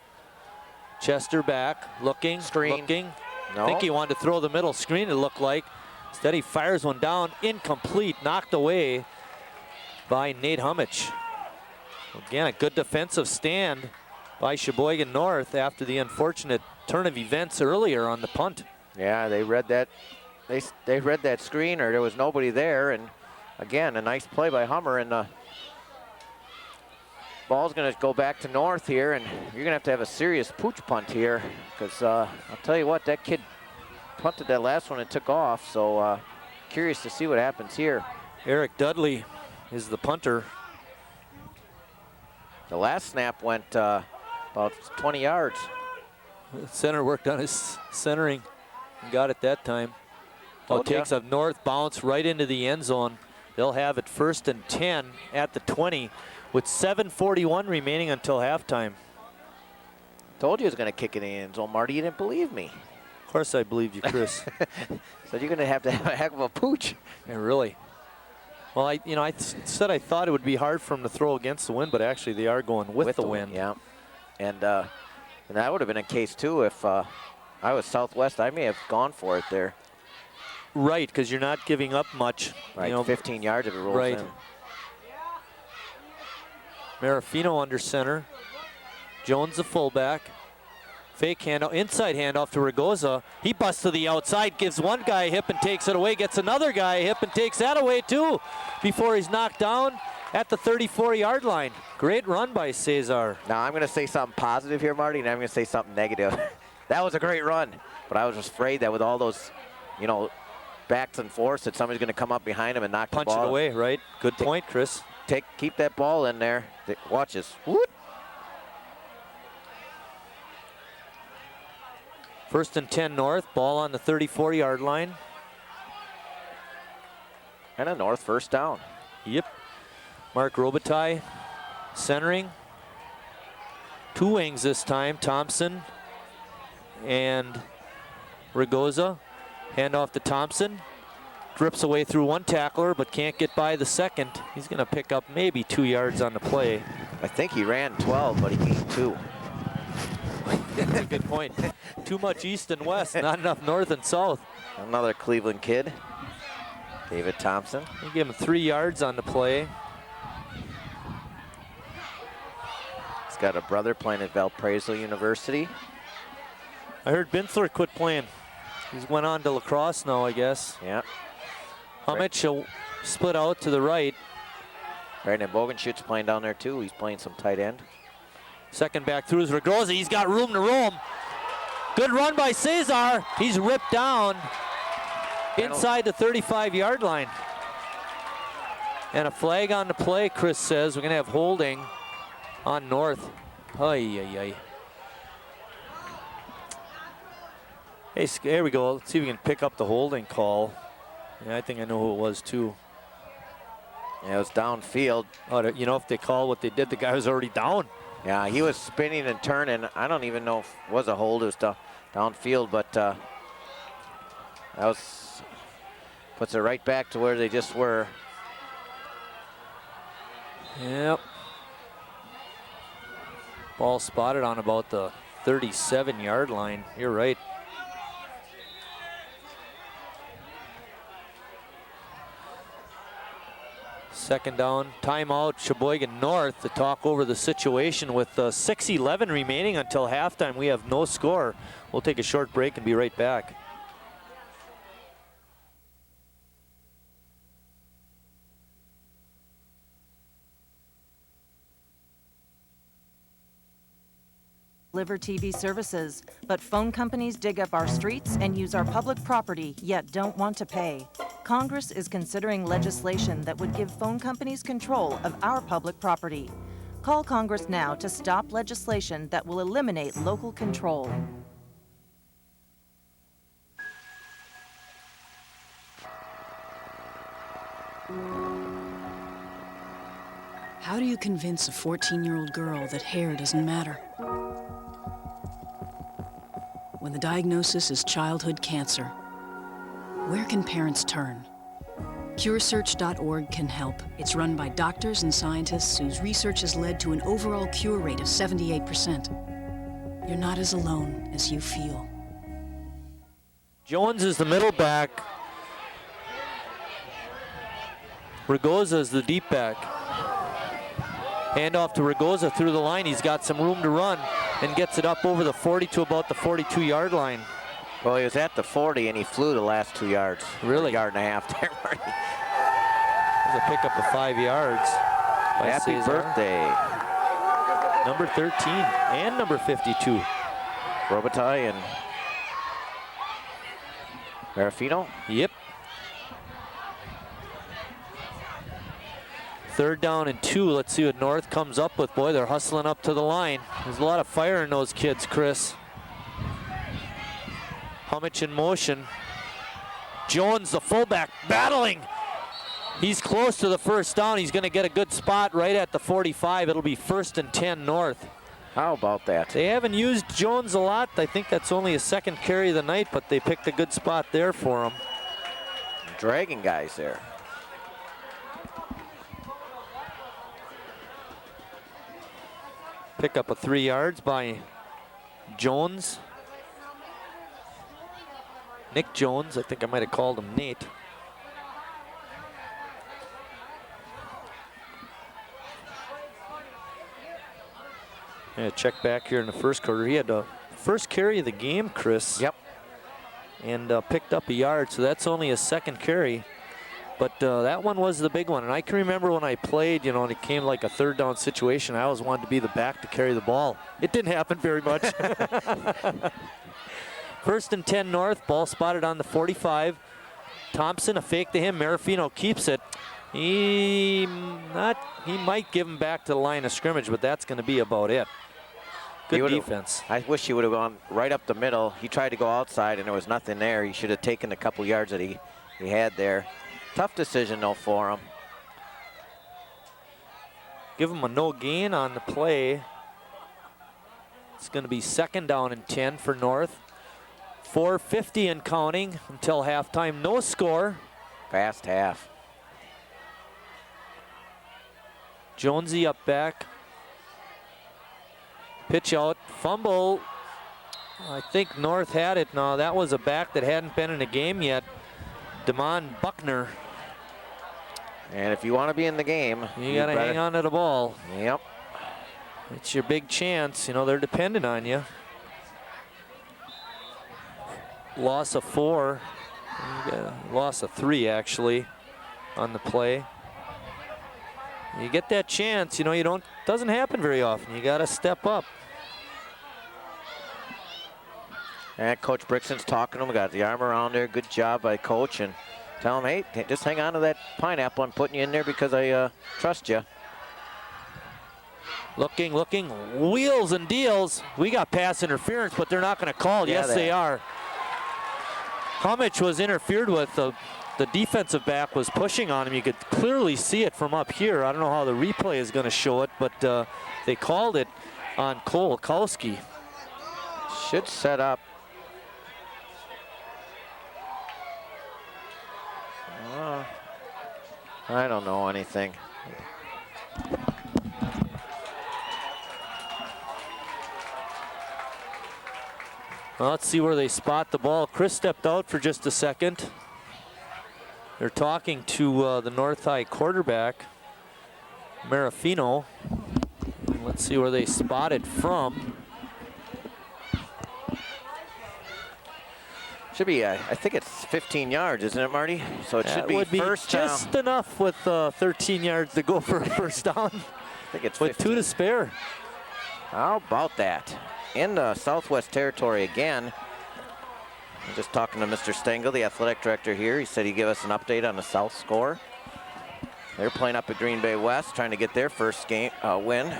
Chester back, looking. No. I think he wanted to throw the middle screen, it looked like. Instead, he fires one down, incomplete, knocked away by Nate Hummich. Again, a good defensive stand by Sheboygan North after the unfortunate turn of events earlier on the punt. Yeah, they read that. They read that screen, or there was nobody there, and again, a nice play by Hummer, and the ball's going to go back to North here, and you're going to have a serious pooch punt here, because I'll tell you what, that kid punted that last one and took off, so curious to see what happens here. Eric Dudley is the punter. The last snap went about 20 yards. The center worked on his centering. Got it that time. Oh, takes a north bounce right into the end zone. They'll have it 1st and 10 at the 20 with 7:41 remaining until halftime. Told you I was going to kick it in the end zone, Marty. You didn't believe me. Of course I believed you, Chris. So you're going to have a heck of a pooch. Yeah, really. Well, I said I thought it would be hard for them to throw against the wind, but actually they are going with the wind. Yeah, and that would have been a case too if I was Southwest. I may have gone for it there. Right, because you're not giving up much. Right, 15 yards if it rolls right. in. Marafino under center. Jones the fullback. Fake handoff, inside handoff to Ragoza. He busts to the outside, gives one guy a hip and takes it away, gets another guy a hip and takes that away too before he's knocked down at the 34-yard line. Great run by Cesar. Now I'm going to say something positive here, Marty, and I'm going to say something negative. That was a great run, but I was afraid that with all those, backs and forths that somebody's going to come up behind him and knock the ball. Punch it away, right? Good point, Chris. Keep that ball in there. Watch this. Whoop. 1st and 10 north, ball on the 34-yard line. And a north first down. Yep. Mark Robitaille centering. 2 wings this time, Thompson and Ragoza. Handoff to Thompson. Drips away through one tackler, but can't get by the second. He's going to pick up maybe 2 yards on the play. I think he ran 12, but he gained 2. That's a good point. Too much east and west, not enough north and south. Another Cleveland kid, David Thompson. They give him 3 yards on the play. He's got a brother playing at Valparaiso University. I heard Binthler quit playing. He's went on to lacrosse now, I guess. Yeah. Hummich will split out to the right. Brandon Bogenschutz playing down there too. He's playing some tight end. Second back through is Ragoza. He's got room to roam. Good run by Cesar. He's ripped down inside the 35-yard line. And a flag on the play, Chris says. We're going to have holding on North. Ay, ay, ay. Hey, here we go. Let's see if we can pick up the holding call. Yeah, I think I know who it was too. Yeah, it was downfield. Oh, if they call what they did, the guy was already down. Yeah, he was spinning and turning. I don't even know if it was a hold. It was downfield, but that puts it right back to where they just were. Yep. Ball spotted on about the 37-yard line. You're right. Second down, timeout, Sheboygan North to talk over the situation with 6:11 remaining until halftime. We have no score. We'll take a short break and be right back. Deliver TV services, but phone companies dig up our streets and use our public property, yet don't want to pay. Congress is considering legislation that would give phone companies control of our public property. Call Congress now to stop legislation that will eliminate local control. How do you convince a 14-year-old girl that hair doesn't matter? When the diagnosis is childhood cancer, where can parents turn? CureSearch.org can help. It's run by doctors and scientists whose research has led to an overall cure rate of 78%. You're not as alone as you feel. Jones is the middle back. Ragoza is the deep back. Handoff to Ragoza through the line. He's got some room to run and gets it up over the 40 to about the 42-yard line. Well, he was at the 40 and he flew the last 2 yards. Really? A yard and a half there, Marty. There's a pickup of 5 yards. Happy birthday. Number 13 and number 52. Robitaille and Marafino? Yep. 3rd down and 2. Let's see what North comes up with. Boy, they're hustling up to the line. There's a lot of fire in those kids, Chris. Hummich in motion. Jones, the fullback, battling. He's close to the first down. He's going to get a good spot right at the 45. It'll be 1st and 10 North. How about that? They haven't used Jones a lot. I think that's only his 2nd carry of the night, but they picked a good spot there for him. Dragging guys there. Pick up a 3 yards by Jones. Nick Jones, I think I might have called him Nate. Yeah, check back here in the first quarter. He had the first carry of the game, Chris. Yep. And picked up a yard, so that's only his 2nd carry. But that one was the big one. And I can remember when I played, you know, and it came like a 3rd down situation, I always wanted to be the back to carry the ball. It didn't happen very much. 1st and 10 North, ball spotted on the 45. Thompson, a fake to him. Marafino keeps it. He might give him back to the line of scrimmage, but that's going to be about it. Good defense. I wish he would have gone right up the middle. He tried to go outside, and there was nothing there. He should have taken a couple yards that he had there. Tough decision, though, for him. Give him a no gain on the play. It's going to be 2nd down and 10 for North. 4:50 and counting until halftime. No score. Fast half. Jonesy up back. Pitch out, fumble. I think North had it. No, that was a back that hadn't been in the game yet. Damon Buckner. And if you want to be in the game, you got to hang on to the ball. Yep. It's your big chance. You know, they're dependent on you. Loss of 4. Loss of 3, actually, on the play. You get that chance, you know, doesn't happen very often. You got to step up. And Coach Brixton's talking to him, got the arm around there. Good job by Coach, and tell him, hey, just hang on to that pineapple. I'm putting you in there because I trust you. Looking, wheels and deals. We got pass interference, but they're not going to call. Yeah, yes, they are. Hummich was interfered with. The defensive back was pushing on him. You could clearly see it from up here. I don't know how the replay is going to show it, but they called it on Kolakowski. Should set up. I don't know anything. Well, let's see where they spot the ball. Chris stepped out for just a second. They're talking to the North High quarterback, Marafino. Let's see where they spot it from. Should be, I think it's 15 yards, isn't it, Marty? So it should be first down. Just enough with 13 yards to go for a first down. I think it's with 15. 2 to spare. How about that? In the Southwest territory again. I'm just talking to Mr. Stengel, the athletic director here. He said he'd give us an update on the South score. They're playing up at Green Bay West, trying to get their first game win.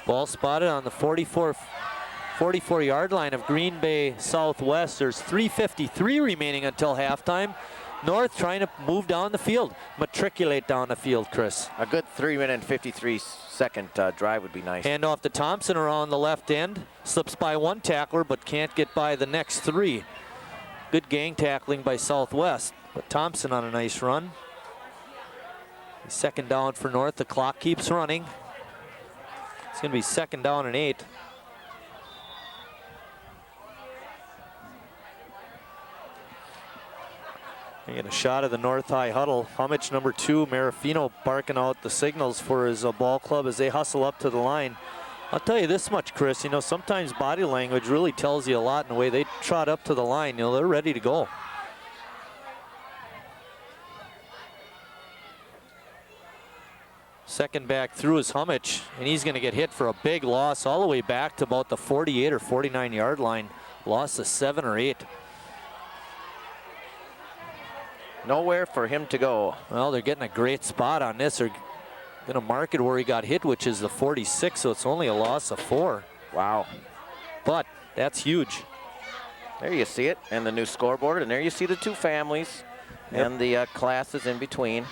Ball spotted on the 44-yard line of Green Bay Southwest. There's 3:53 remaining until halftime. North trying to move down the field, matriculate down the field, Chris. A good 3-minute and 53-second drive would be nice. Hand off to Thompson around the left end. Slips by one tackler, but can't get by the next 3. Good gang tackling by Southwest, but Thompson on a nice run. 2nd down for North. The clock keeps running. It's going to be 2nd down and 8. You get a shot of the North High huddle. Hummich, number 2, Marafino barking out the signals for his ball club as they hustle up to the line. I'll tell you this much, Chris, you know, sometimes body language really tells you a lot in the way they trot up to the line. You know, they're ready to go. Second back through is Hummich, and he's going to get hit for a big loss all the way back to about the 48 or 49-yard line. Loss of 7 or 8. Nowhere for him to go. Well, they're getting a great spot on this. They're going to mark it where he got hit, which is the 46, so it's only a loss of 4. Wow. But that's huge. There you see it, and the new scoreboard, and there you see the two families and the classes in between.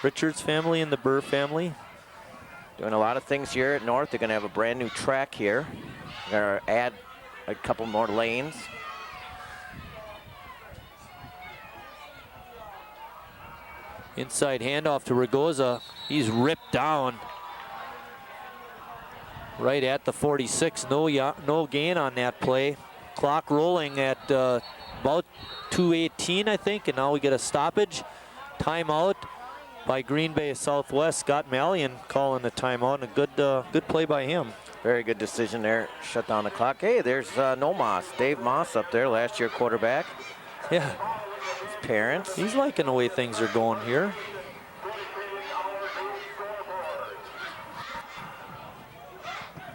Richards family and the Burr family. Doing a lot of things here at North. They're going to have a brand new track here. They're going to add a couple more lanes. Inside handoff to Ragoza. He's ripped down right at the 46. No gain on that play. Clock rolling at about 2:18, I think, and now we get a stoppage. Timeout by Green Bay Southwest. Scott Mallion calling the timeout, and a good play by him. Very good decision there. Shut down the clock. Hey, there's no Moss. Dave Moss up there, last year quarterback. Yeah. His parents. He's liking the way things are going here.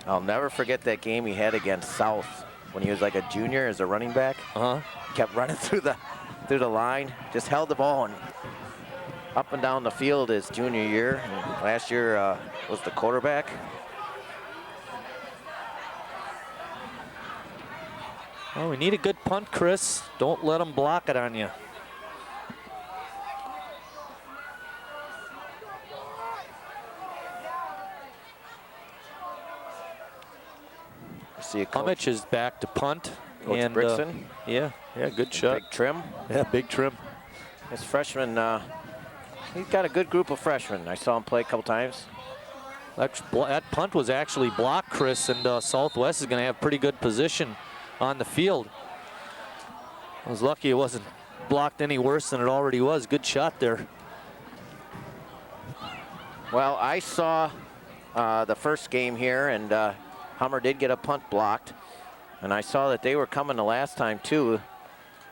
I'll never forget that game he had against South when he was like a junior as a running back. Kept running through the line, just held the ball and up and down the field his junior year. And last year was the quarterback. Oh, we need a good punt, Chris. Don't let them block it on you. See Homich is back to punt. Coach and Brixton. Yeah, good shot. Big trim. Yeah, big trim. His freshman, he's got a good group of freshmen. I saw him play a couple times. That punt was actually blocked, Chris, and Southwest is going to have pretty good position on the field. I was lucky it wasn't blocked any worse than it already was. Good shot there. Well, I saw the first game here, and Hummer did get a punt blocked. And I saw that they were coming the last time, too.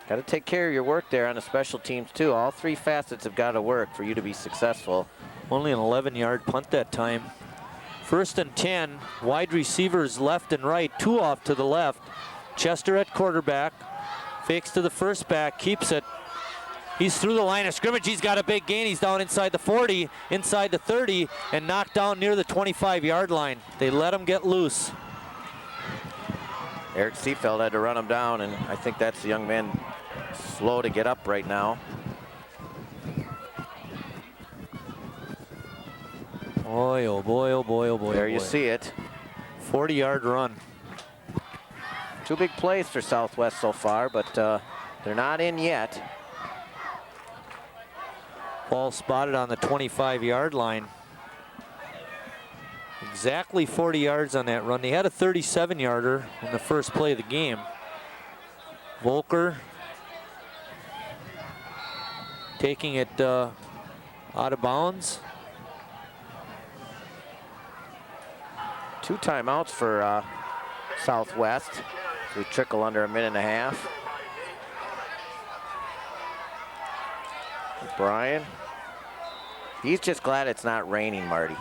Got to take care of your work there on the special teams, too. All three facets have got to work for you to be successful. Only an 11-yard punt that time. 1st and 10, wide receivers left and right, two off to the left. Chester at quarterback, fakes to the first back, keeps it. He's through the line of scrimmage. He's got a big gain. He's down inside the 40, inside the 30, and knocked down near the 25-yard line. They let him get loose. Eric Seefeld had to run him down, and I think that's the young man slow to get up right now. Boy, oh boy, oh boy, oh boy. There you see it. 40-yard run. Two big plays for Southwest so far, but they're not in yet. Ball spotted on the 25-yard line. Exactly 40 yards on that run. They had a 37-yarder in the first play of the game. Volker taking it out of bounds. 2 timeouts for Southwest. We trickle under a minute and a half. Brian, he's just glad it's not raining, Marty.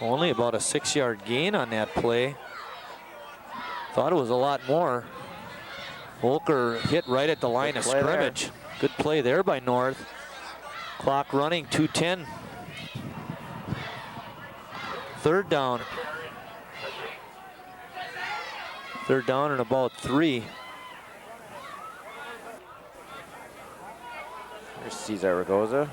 Only about a 6-yard gain on that play. Thought it was a lot more. Volker hit right at the line of scrimmage. There. Good play there by North. Clock running, 2:10. 3rd down. 3rd down and about 3. There's Cesar Ragoza.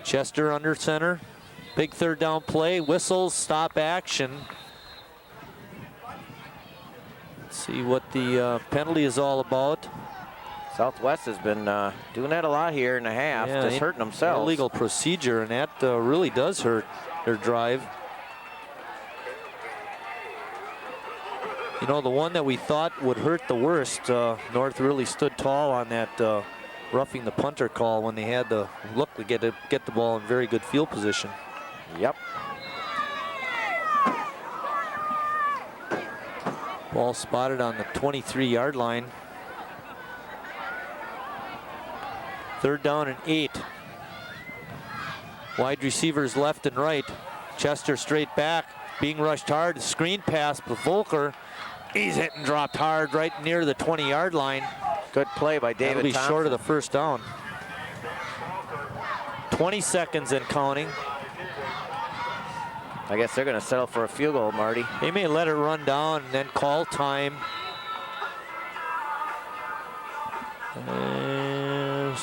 Chester under center. Big 3rd down play. Whistles, stop action. Let's see what the penalty is all about. Southwest has been doing that a lot here in the half, just hurting themselves. Illegal procedure, and that really does hurt their drive. You know, the one that we thought would hurt the worst, North really stood tall on that roughing the punter call when they had the look to get the ball in very good field position. Yep. Ball spotted on the 23-yard line. 3rd down and 8. Wide receivers left and right. Chester straight back, being rushed hard. Screen pass, but Volker, he's hit and dropped hard right near the 20-yard line. Good play by David That'll be Thompson. short of the 1st down. 20 seconds and counting. I guess they're going to settle for a field goal, Marty. They may let it run down and then call time. And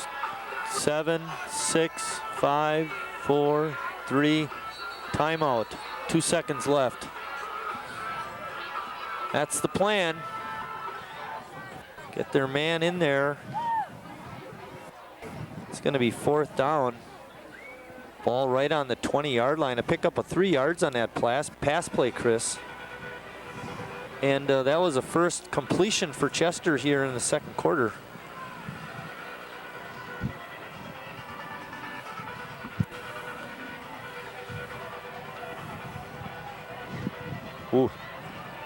7, 6, 5, 4, 3, timeout. 2 seconds left. That's the plan. Get their man in there. It's going to be 4th down. Ball right on the 20-yard line. I pick up a 3 yards on that pass play, Chris. And that was a first completion for Chester here in the second quarter. Ooh,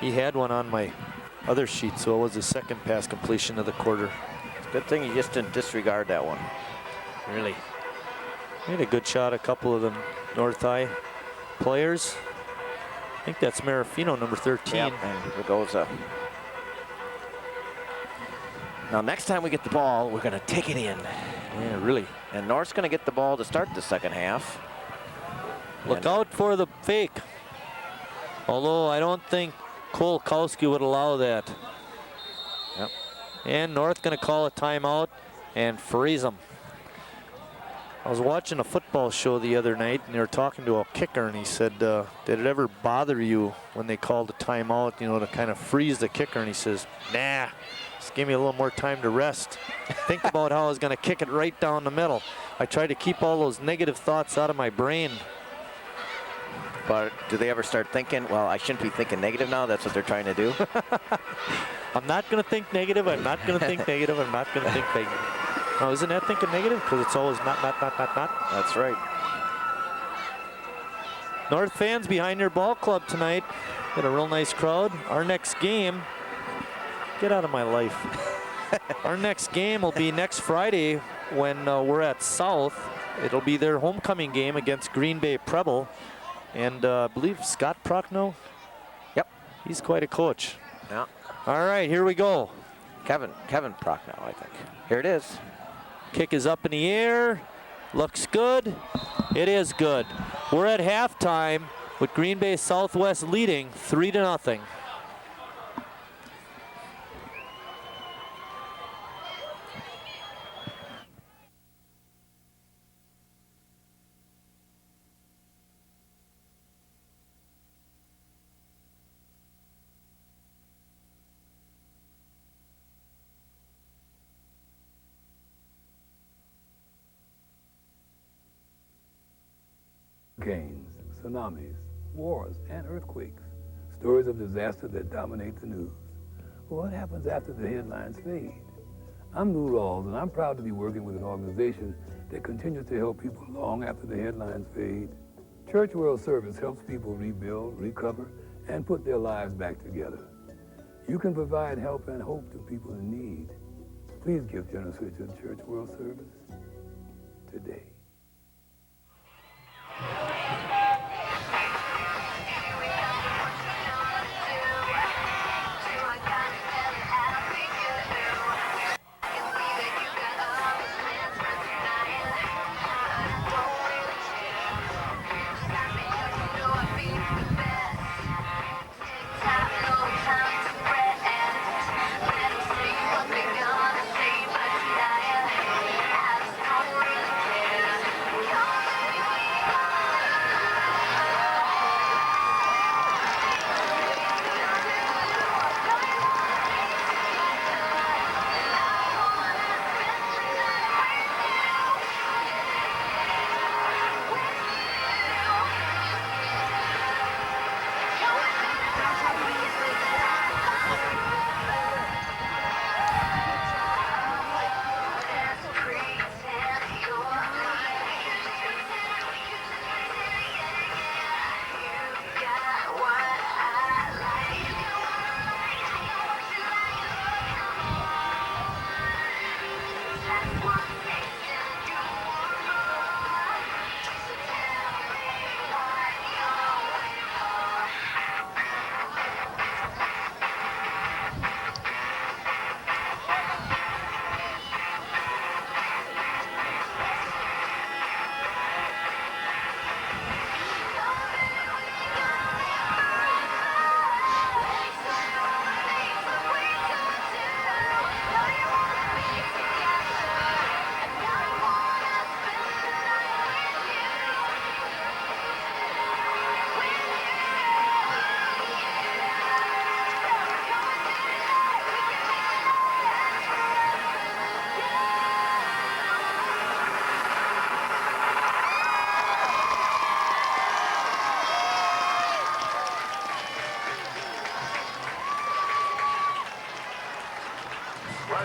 he had one on my other sheet, so it was his second pass completion of the quarter. It's a good thing you just didn't disregard that one. Really. Made a good shot, a couple of them North High players. I think that's Marafino, number 13. Yep, and here goes now next time we get the ball, we're gonna take it in. Yeah, really. And North's gonna get the ball to start the second half. Look out for the fake. Although I don't think Kolkowski would allow that. Yep. And North gonna call a timeout and freeze them. I was watching a football show the other night and they were talking to a kicker and he said, did it ever bother you when they called a timeout, you know, to kind of freeze the kicker? And he says, nah, just give me a little more time to rest. Think about how I was gonna kick it right down the middle. I tried to keep all those negative thoughts out of my brain. But do they ever start thinking, well, I shouldn't be thinking negative now? That's what they're trying to do? I'm not gonna think negative, I'm not gonna think negative, I'm not gonna think negative. Oh, isn't that thinking negative? Because it's always not. That's right. North fans behind your ball club tonight. Got a real nice crowd. Our next game, get out of my life. Our next game will be next Friday when we're at South. It'll be their homecoming game against Green Bay Preble. And I believe Scott Prochnow. Yep. He's quite a coach. Yeah. All right, here we go. Kevin Prochnow, I think. Here it is. Kick is up in the air. Looks good. It is good. We're at halftime with Green Bay Southwest leading 3-0. Hurricanes, tsunamis, wars, and earthquakes. Stories of disaster that dominate the news. But what happens after the headlines fade? I'm Lou Rawls, and I'm proud to be working with an organization that continues to help people long after the headlines fade. Church World Service helps people rebuild, recover, and put their lives back together. You can provide help and hope to people in need. Please give generously to Church World Service today.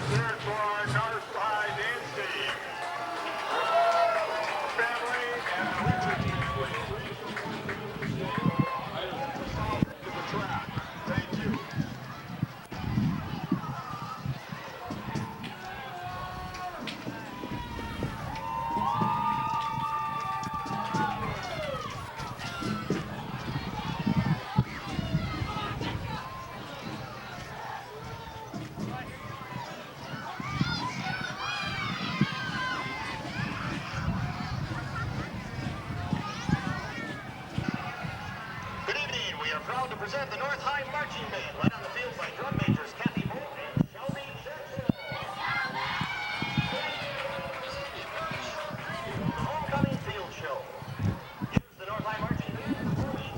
third for North Side NC. Family and to the track. Thank you. Good evening. We are proud to present the North High Marching Band, led on the field by drum majors Kathy Bolt and Shelby Jackson. The homecoming field show. Here's the North High Marching Band performing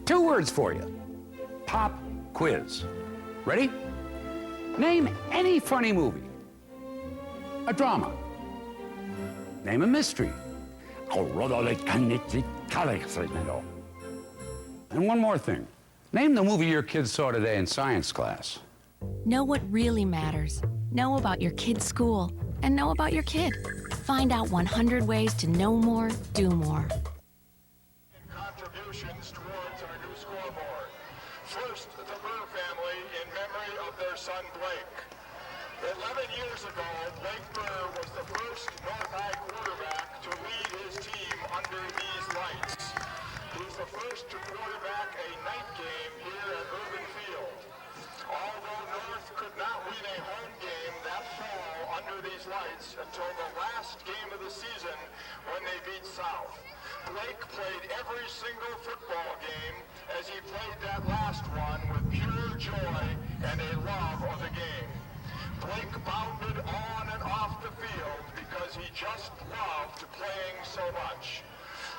Two words for you. Pop quiz. Ready? Name any funny movie. A drama. Name a mystery. And one more thing. Name the movie your kids saw today in science class. Know what really matters. Know about your kid's school. And know about your kid. Find out 100 ways to know more, do more. Contributions towards our new scoreboard. First, the Burr family in memory of their son Blake. 11 years ago, Blake Burr was the first North High quarterback to lead his team under these lights. He's the first to quarterback a night game here at Urban Field. Although North could not win a home game that fall under these lights until the last game of the season when they beat South. Blake played every single football game as he played that last one with pure joy and a love of the game. Blake bounded on and off the field because he just loved playing so much.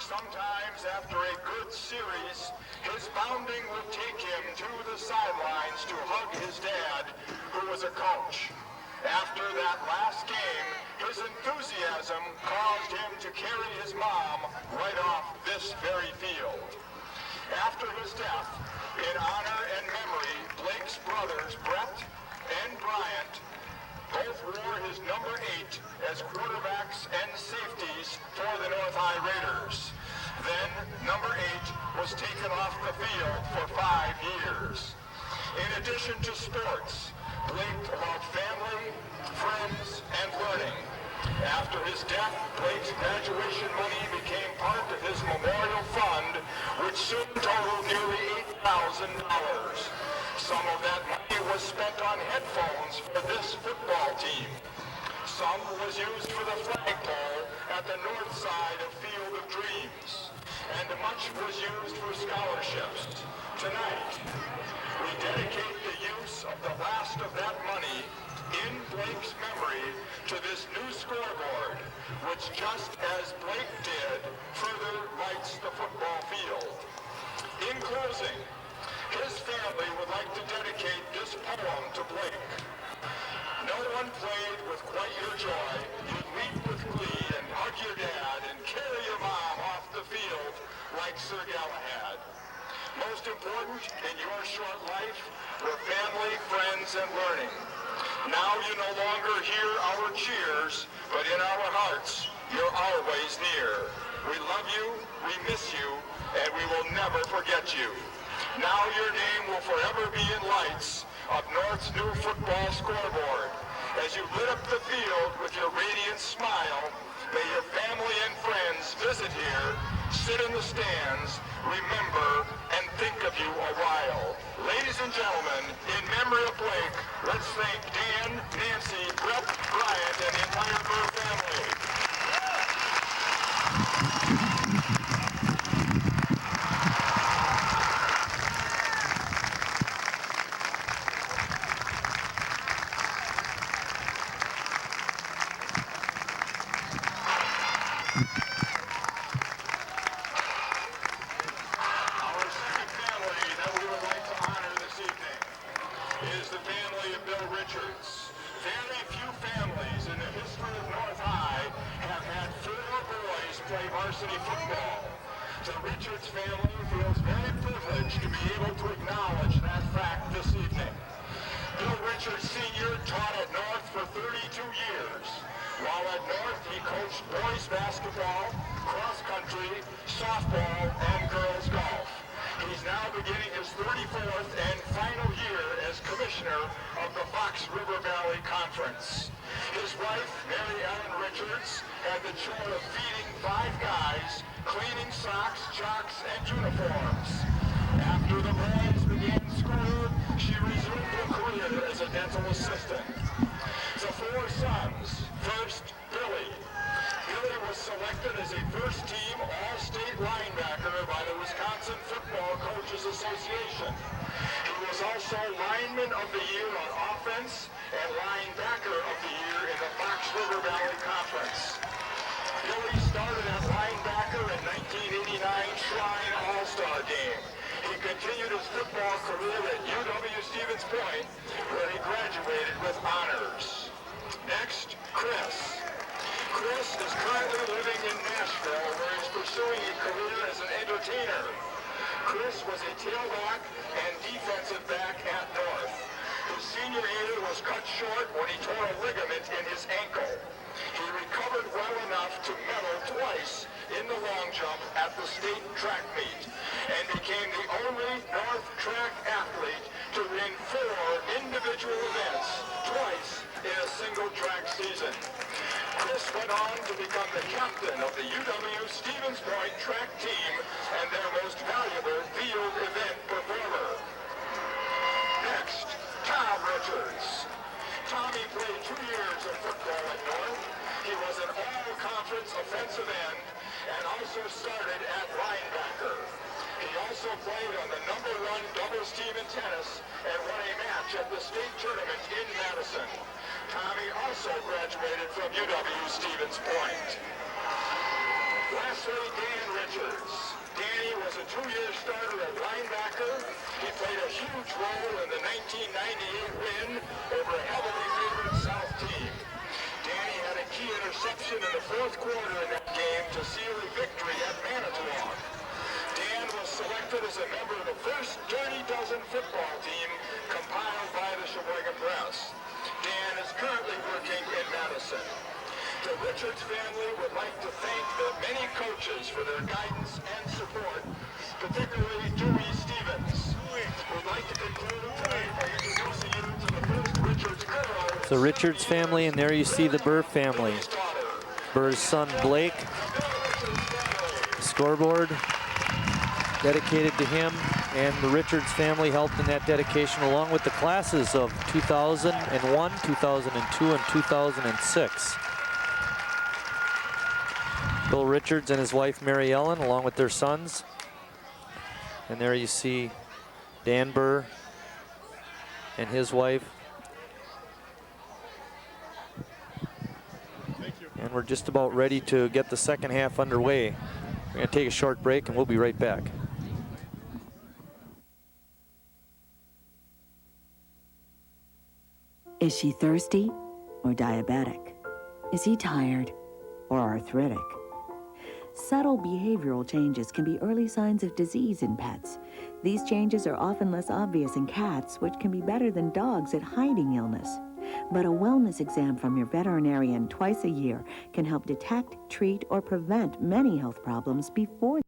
Sometimes after a good series, his bounding would take him to the sidelines to hug his dad, who was a coach. After that last game, his enthusiasm caused him to carry his mom right off this very field. After his death, in honor and memory, Blake's brothers, Brett and Bryant, Both wore his number 8 as quarterbacks and safeties for the North High Raiders. Then, number 8 was taken off the field for 5 years. In addition to sports, Blake loved family, friends, and learning. After his death, Blake's graduation money became part of his memorial fund, which soon totaled nearly $8,000. Some of that money was spent on headphones for this football team. Some was used for the flagpole at the north side of Field of Dreams. And much was used for scholarships. Tonight, we dedicate the use of the last of that money in Blake's memory to this new scoreboard, which, just as Blake did, further lights the football field. In closing, his family would like to dedicate this poem to Blake. No one played with quite your joy. You'd leap with glee and hug your dad and carry your mom off the field like Sir Galahad. Most important in your short life were family, friends, and learning. Now you no longer hear our cheers, but in our hearts, you're always near. We love you, we miss you, and we will never forget you. Now your name will forever be in lights of North's new football scoreboard. As you lit up the field with your radiant smile, may your family and friends visit here, sit in the stands, remember, and think of you a while. Ladies and gentlemen, in memory of Blake, let's thank Dan, Nancy, Brett, Bryant, and the entire Burr family. Varsity football. The Richards family feels very privileged to be able to acknowledge that fact this evening. Bill Richards Sr. taught at North for 32 years. While at North, he coached boys basketball, cross country, softball, and girls golf. He's now beginning his 34th and final year as commissioner of the Fox River Valley Conference. His wife, Mary Ellen Richards, had the chore of feeding 5 guys, cleaning socks, jocks, and uniforms. After the boys began school, she resumed her career as a dental assistant. The 4 sons. First, Billy. Billy was selected as a first-team All-State linebacker by the Wisconsin Football Coaches Association. He was also Lineman of the Year on offense and Linebacker of the Year in the Fox River Valley Conference. Billy started at linebacker in 1989 Shrine All-Star Game. He continued his football career at UW-Stevens Point, where he graduated with honors. Next, Chris. Chris is currently living in Nashville, where he's pursuing a career as an entertainer. Chris was a tailback and defensive back at North. His senior year was cut short when he tore a ligament in his ankle. He recovered well enough to medal twice in the long jump at the state track meet and became the only North track athlete to win 4 individual events twice in a single track season. Chris went on to become the captain of the UW-Stevens Point track team and their most valuable field event performer. Next, Tom Richards. Tommy played 2 years of football at North. He was an all-conference offensive end and also started at linebacker. He also played on the #1 doubles team in tennis and won a match at the state tournament in Madison. Tommy also graduated from UW-Stevens Point. Lastly, Dan Richards. Danny was a 2-year starter at linebacker. He played a huge role in the 1998 win over a heavily favored South team. Danny had a key interception in the 4th quarter in that game to seal a victory at Manitowoc. Dan was selected as a member of the first Dirty Dozen football team compiled by the Sheboygan Press. Dan is currently working in Madison. The Richards family would like to thank the many coaches for their guidance and support, particularly Dewey Stevens. We'd like to conclude tonight by introducing you to the first Richards girl. It's the Richards family, and there you see the Burr family. Burr's son Blake, scoreboard dedicated to him, and the Richards family helped in that dedication along with the classes of 2001, 2002, and 2006. Bill Richards and his wife Mary Ellen along with their sons. And there you see Dan Burr and his wife. And we're just about ready to get the second half underway. We're going to take a short break and we'll be right back. Is she thirsty or diabetic? Is he tired or arthritic? Subtle behavioral changes can be early signs of disease in pets. These changes are often less obvious in cats, which can be better than dogs at hiding illness. But a wellness exam from your veterinarian twice a year can help detect, treat, or prevent many health problems before.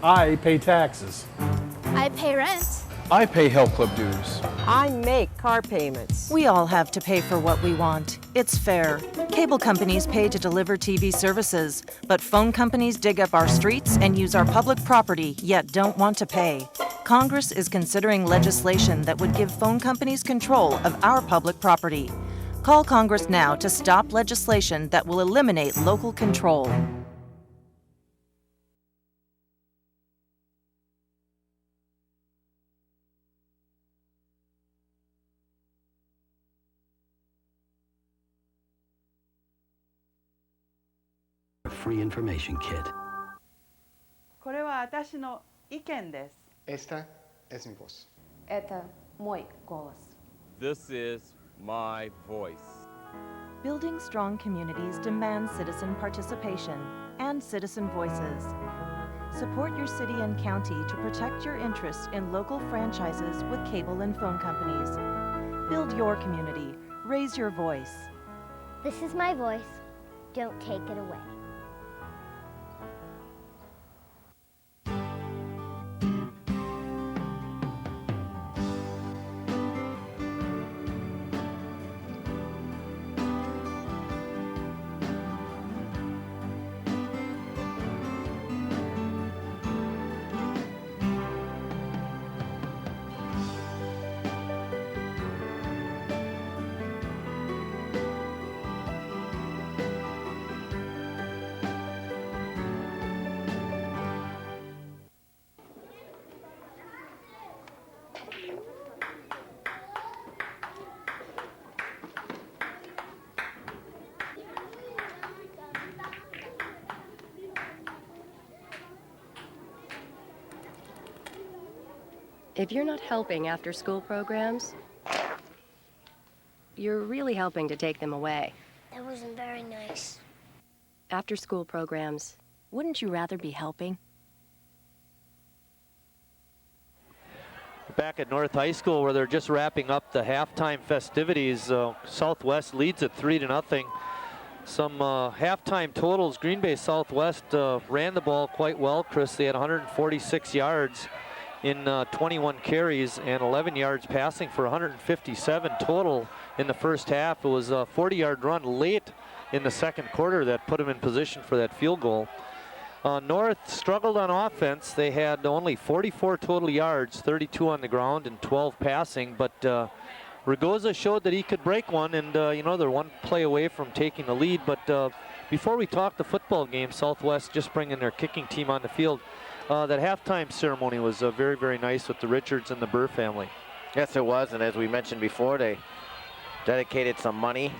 I pay taxes. I pay rent. I pay health club dues. I make car payments. We all have to pay for what we want. It's fair. Cable companies pay to deliver TV services, but phone companies dig up our streets and use our public property, yet don't want to pay. Congress is considering legislation that would give phone companies control of our public property. Call Congress now to stop legislation that will eliminate local control. Free information kit. これは私の意見です。 Esta es mi voz. Это мой голос. This is my voice. Building strong communities demands citizen participation and citizen voices. Support your city and county to protect your interests in local franchises with cable and phone companies. Build your community. Raise your voice. This is my voice. Don't take it away. If you're not helping after-school programs, you're really helping to take them away. That wasn't very nice. After-school programs, wouldn't you rather be helping? Back at North High School where they're just wrapping up the halftime festivities. Southwest leads at 3-0. Some halftime totals. Green Bay Southwest ran the ball quite well, Chris. They had 146 yards in 21 carries and 11 yards passing for 157 total in the first half. It was a 40-yard run late in the second quarter that put them in position for that field goal. North struggled on offense. They had only 44 total yards, 32 on the ground and 12 passing, but Ragoza showed that he could break one, and you know, they're one play away from taking the lead. But before we talk the football game, Southwest just bringing their kicking team on the field. That halftime ceremony was very, very nice with the Richards and the Burr family. Yes, it was, and as we mentioned before, they dedicated some money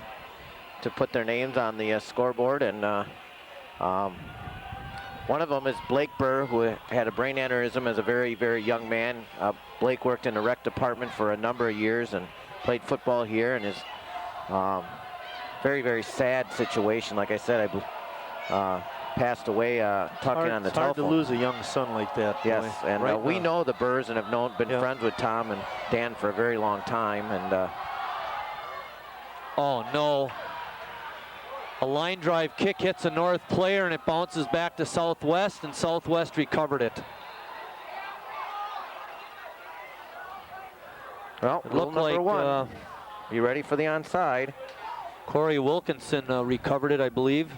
to put their names on the scoreboard, and one of them is Blake Burr, who had a brain aneurysm as a very, very young man. Blake worked in the rec department for a number of years and played football here, and is very, very sad situation. Like I said, passed away talking on the telephone. It's hard to lose a young son like that. Yes, boy. and Right we now. know the Burrs and have been friends with Tom and Dan for a very long time, and Oh no. A line drive kick hits a North player and it bounces back to Southwest, and Southwest recovered it. Well, It rule looked number like one. You ready for the onside? Corey Wilkinson recovered it, I believe.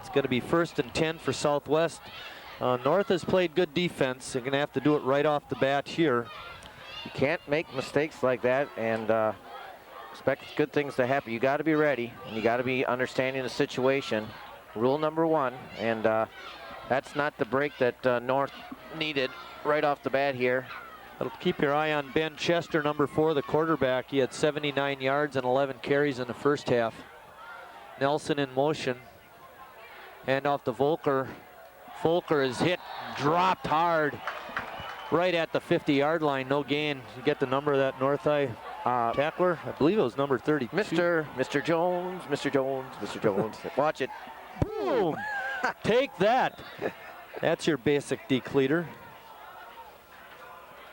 It's going to be 1st and 10 for Southwest. North has played good defense. They're going to have to do it right off the bat here. You can't make mistakes like that and expect good things to happen. You got to be ready, and you got to be understanding the situation. Rule number one, and that's not the break that North needed right off the bat here. Keep your eye on Ben Chester, number 4, the quarterback. He had 79 yards and 11 carries in the first half. Nelson in motion. Hand off to Volker. Volker is hit, dropped hard, right at the 50-yard line. No gain. You get the number of that North Eye tackler? I believe it was number 32. Mr. Jones, Mr. Jones, Mr. Jones. Watch it. Boom! Take that. That's your basic decleater.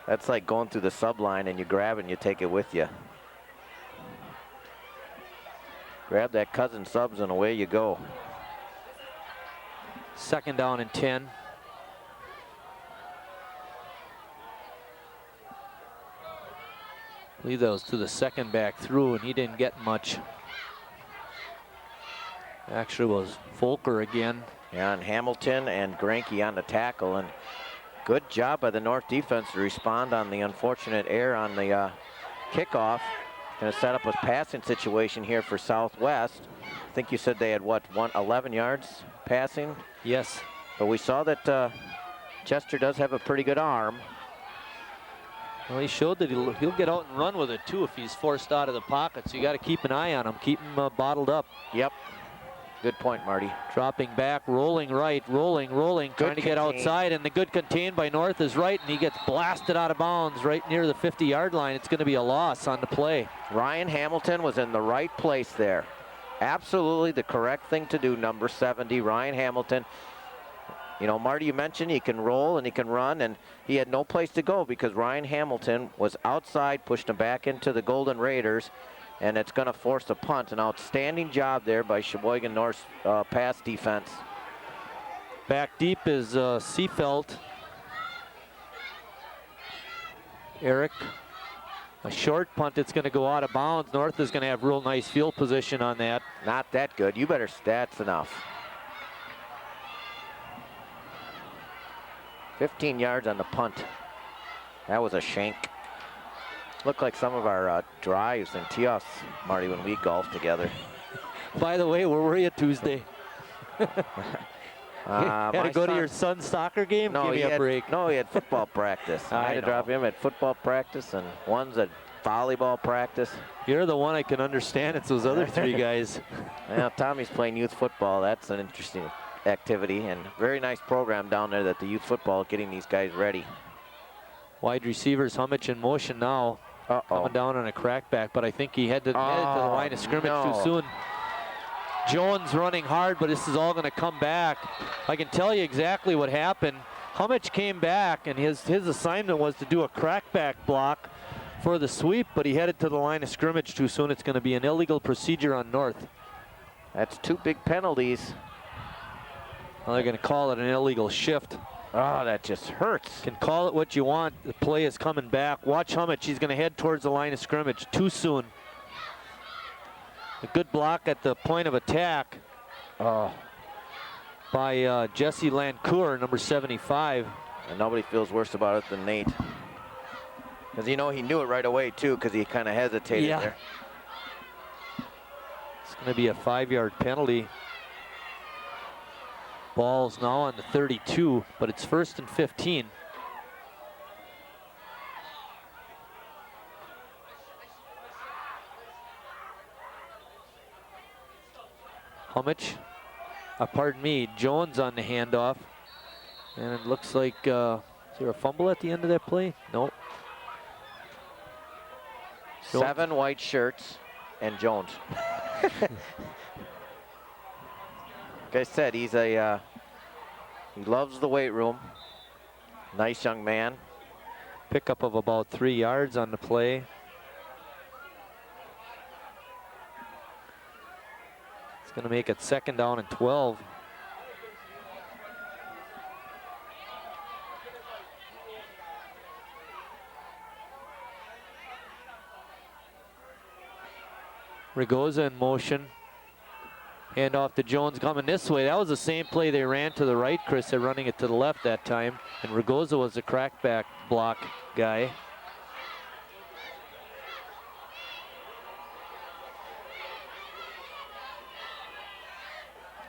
That's like going through the sub line and you grab it and you take it with you. Grab that cousin subs and away you go. 2nd down and 10. I believe that was to the second back through, and he didn't get much. Actually was Volker again. Yeah, and Hamilton and Granke on the tackle, and good job by the North defense to respond on the unfortunate error on the kickoff. Going to set up a passing situation here for Southwest. I think you said they had, what, 11 yards passing? Yes. But we saw that Chester does have a pretty good arm. Well, he showed that he'll get out and run with it, too, if he's forced out of the pocket. So you got to keep an eye on him, keep him bottled up. Yep. Good point, Marty. Dropping back, rolling right, rolling, trying to get outside, and the good contained by North is right, and he gets blasted out of bounds right near the 50-yard line. It's going to be a loss on the play. Ryan Hamilton was in the right place there. Absolutely the correct thing to do, number 70, Ryan Hamilton. You know, Marty, you mentioned he can roll and he can run, and he had no place to go because Ryan Hamilton was outside, pushed him back into the Golden Raiders, and it's going to force a punt. An outstanding job there by Sheboygan North's pass defense. Back deep is Seefeld. Eric. A short punt, it's going to go out of bounds. North is going to have real nice field position on that. Not that good. You better, that's enough. 15 yards on the punt. That was a shank. Looked like some of our drives and tee-offs, Marty, when we golfed together. By the way, where were you Tuesday? Had to go to your son's soccer game? No, Give me a break. No, he had football practice. I had to drop him at football practice, and one's at volleyball practice. You're the one I can understand. It's those other 3 guys. Well, Tommy's playing youth football. That's an interesting activity, and very nice program down there that the youth football getting these guys ready. Wide receivers, Hummich in motion now. Coming down on a crackback, but I think he headed to the line of scrimmage too soon. Jones running hard, but this is all going to come back. I can tell you exactly what happened. Hummich came back, and his assignment was to do a crackback block for the sweep, but he headed to the line of scrimmage too soon. It's going to be an illegal procedure on North. That's 2 big penalties. Well, they're going to call it an illegal shift. Oh, that just hurts. Can call it what you want. The play is coming back. Watch Hummich. He's going to head towards the line of scrimmage too soon. A good block at the point of attack by Jesse Lancour, number 75. And nobody feels worse about it than Nate. Because, you know, he knew it right away, too, because he kind of hesitated there. It's going to be a 5-yard penalty. Ball's now on the 32, but it's 1st and 15. Hummich, pardon me, Jones on the handoff. And it looks like, is there a fumble at the end of that play? Nope. 7 white shirts and Jones. Like I said, he's he loves the weight room. Nice young man. Pickup of about 3 yards on the play. It's going to make it 2nd down and 12. Ragoza in motion. Hand off to Jones coming this way. That was the same play they ran to the right, Chris. They're running it to the left that time. And Ragoza was the crackback block guy.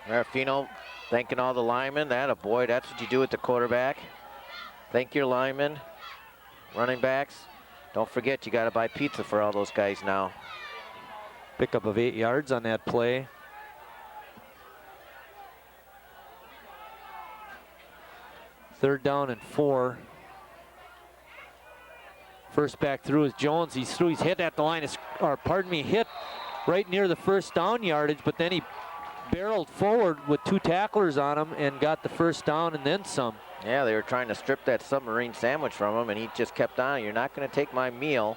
Marafino thanking all the linemen. That a boy, that's what you do with the quarterback. Thank your linemen, running backs. Don't forget, you got to buy pizza for all those guys now. Pickup of 8 yards on that play. Third down and 4. First back through is Jones. He's through. He's hit at the line, hit right near the first down yardage, but then he barreled forward with 2 tacklers on him and got the first down and then some. Yeah, they were trying to strip that submarine sandwich from him, and he just kept on. You're not going to take my meal.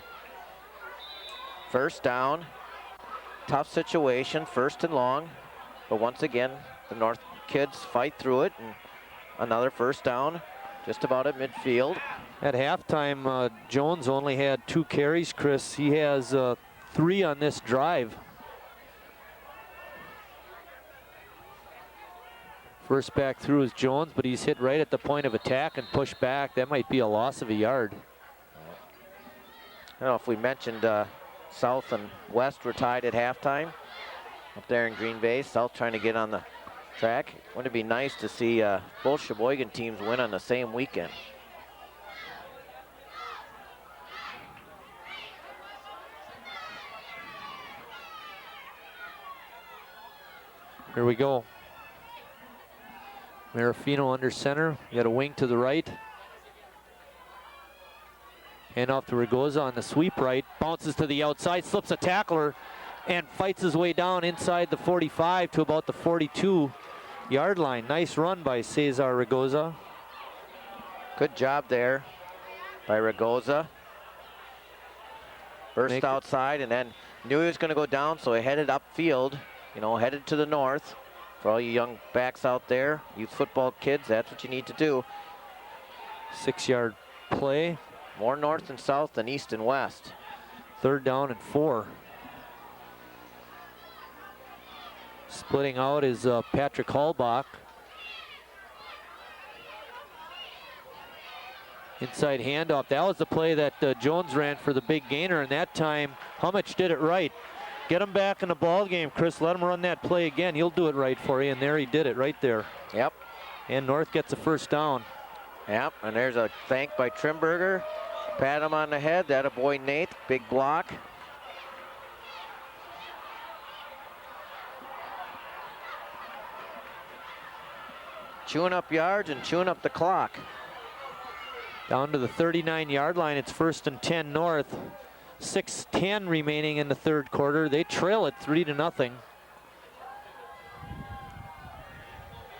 First down. Tough situation, 1st and long. But once again, the North kids fight through it, and another first down, just about at midfield. At halftime, Jones only had 2 carries, Chris. He has 3 on this drive. First back through is Jones, but he's hit right at the point of attack and pushed back. That might be a loss of a yard. I don't know if we mentioned South and West were tied at halftime up there in Green Bay. South trying to get on the track. Wouldn't it be nice to see both Sheboygan teams win on the same weekend? Here we go. Marafino under center. You got a wing to the right. Hand off to Ragoza on the sweep right. Bounces to the outside, slips a tackler, and fights his way down inside the 45 to about the 42-yard line. Nice run by Cesar Ragoza. Good job there by Ragoza. Burst outside and then knew he was going to go down, so he headed upfield, you know, headed to the north. For all you young backs out there, youth football kids, that's what you need to do. 6-yard play. More north and south than east and west. Third down and 4. Splitting out is Patrick Hallbach. Inside handoff. That was the play that Jones ran for the big gainer, and that time Hummich did it right. Get him back in the ball game, Chris. Let him run that play again. He'll do it right for you, and there he did it right there. Yep. And North gets a first down. Yep, and there's a thank by Trimberger. Pat him on the head. That a boy Nate, big block. Chewing up yards and chewing up the clock. Down to the 39-yard line. It's 1st and 10 North. 6:10 remaining in the third quarter. They trail it 3-0.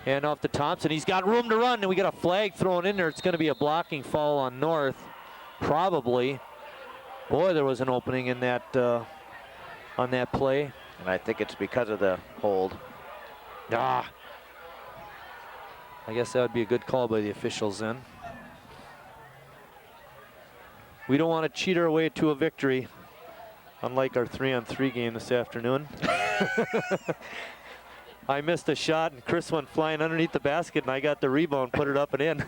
Hand off to Thompson. He's got room to run, and we got a flag thrown in there. It's going to be a blocking foul on North, probably. Boy, there was an opening in that on that play. And I think it's because of the hold. I guess that would be a good call by the officials then. We don't want to cheat our way to a victory, unlike our 3-on-3 game this afternoon. I missed a shot, and Chris went flying underneath the basket, and I got the rebound, put it up and in.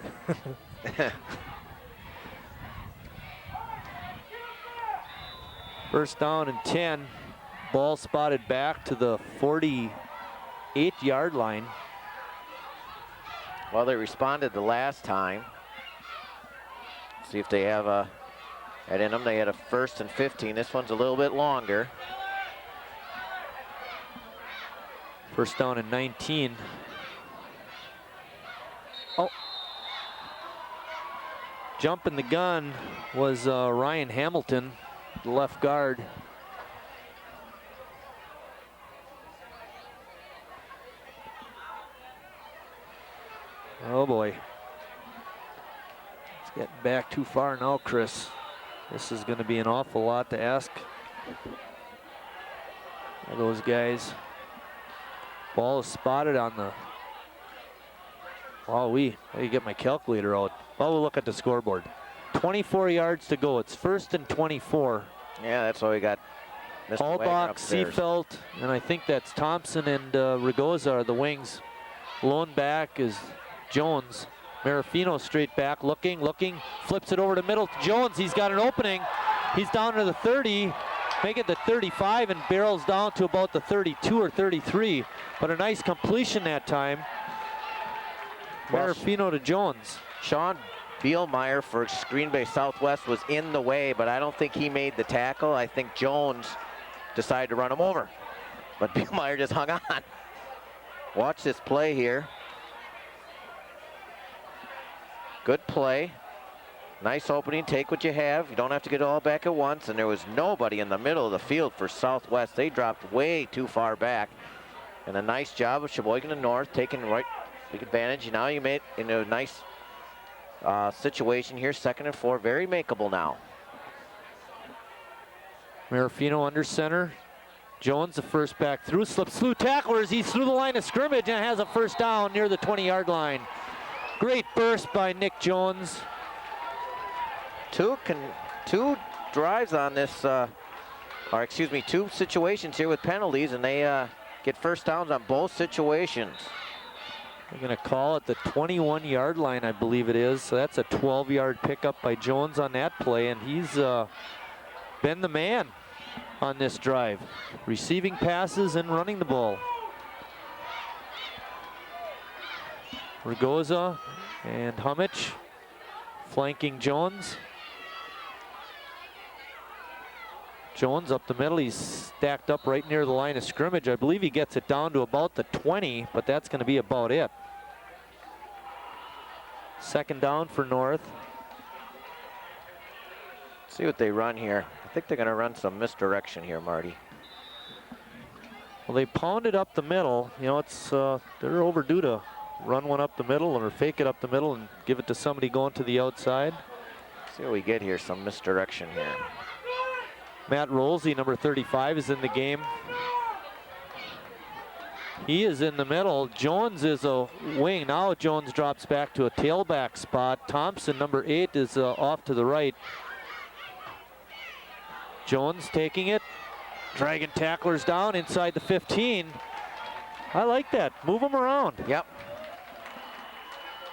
First down and 10. Ball spotted back to the 48-yard line. Well, they responded the last time. See if they have a head in them. They had a 1st and 15. This one's a little bit longer. First down and 19. Oh. Jumping the gun was Ryan Hamilton, the left guard. Oh boy. It's getting back too far now, Chris. This is going to be an awful lot to ask of those guys. Ball is spotted on the, I gotta get my calculator out. Well, we'll look at the scoreboard. 24 yards to go. It's 1st and 24. Yeah, that's why we got Mr. Wagner Albach, upstairs. Seefeld, and I think that's Thompson and Ragoza are the wings. Lone back is Jones. Marafino straight back, looking, flips it over to middle to Jones. He's got an opening. He's down to the 30, make it the 35, and barrels down to about the 32 or 33. But a nice completion that time. Marafino to Jones. Sean Bielmeyer for Green Bay Southwest was in the way, but I don't think he made the tackle. I think Jones decided to run him over. But Bielmeyer just hung on. Watch this play here. Good play. Nice opening, take what you have. You don't have to get it all back at once. And there was nobody in the middle of the field for Southwest. They dropped way too far back. And a nice job of Sheboygan and North taking right big advantage. Now you made in a nice situation here, 2nd and 4, very makeable now. Marafino under center. Jones, the first back through, slips through tacklers. He's through the line of scrimmage and has a first down near the 20-yard line. Great burst by Nick Jones. Two drives on this, two situations here with penalties, and they get first downs on both situations. They're going to call it the 21-yard line, I believe it is. So that's a 12-yard pickup by Jones on that play, and he's been the man on this drive, receiving passes and running the ball. Ragoza and Hummich flanking Jones. Jones up the middle, he's stacked up right near the line of scrimmage. I believe he gets it down to about the 20, but that's going to be about it. 2nd down for North. See what they run here. I think they're going to run some misdirection here, Marty. Well, they pounded up the middle. You know, it's they're overdue to run one up the middle or fake it up the middle and give it to somebody going to the outside. See what we get here, some misdirection here. Matt Rolsey, number 35, is in the game. He is in the middle. Jones is a wing. Now Jones drops back to a tailback spot. Thompson, number 8, is off to the right. Jones taking it, dragging tacklers down inside the 15. I like that. Move them around. Yep.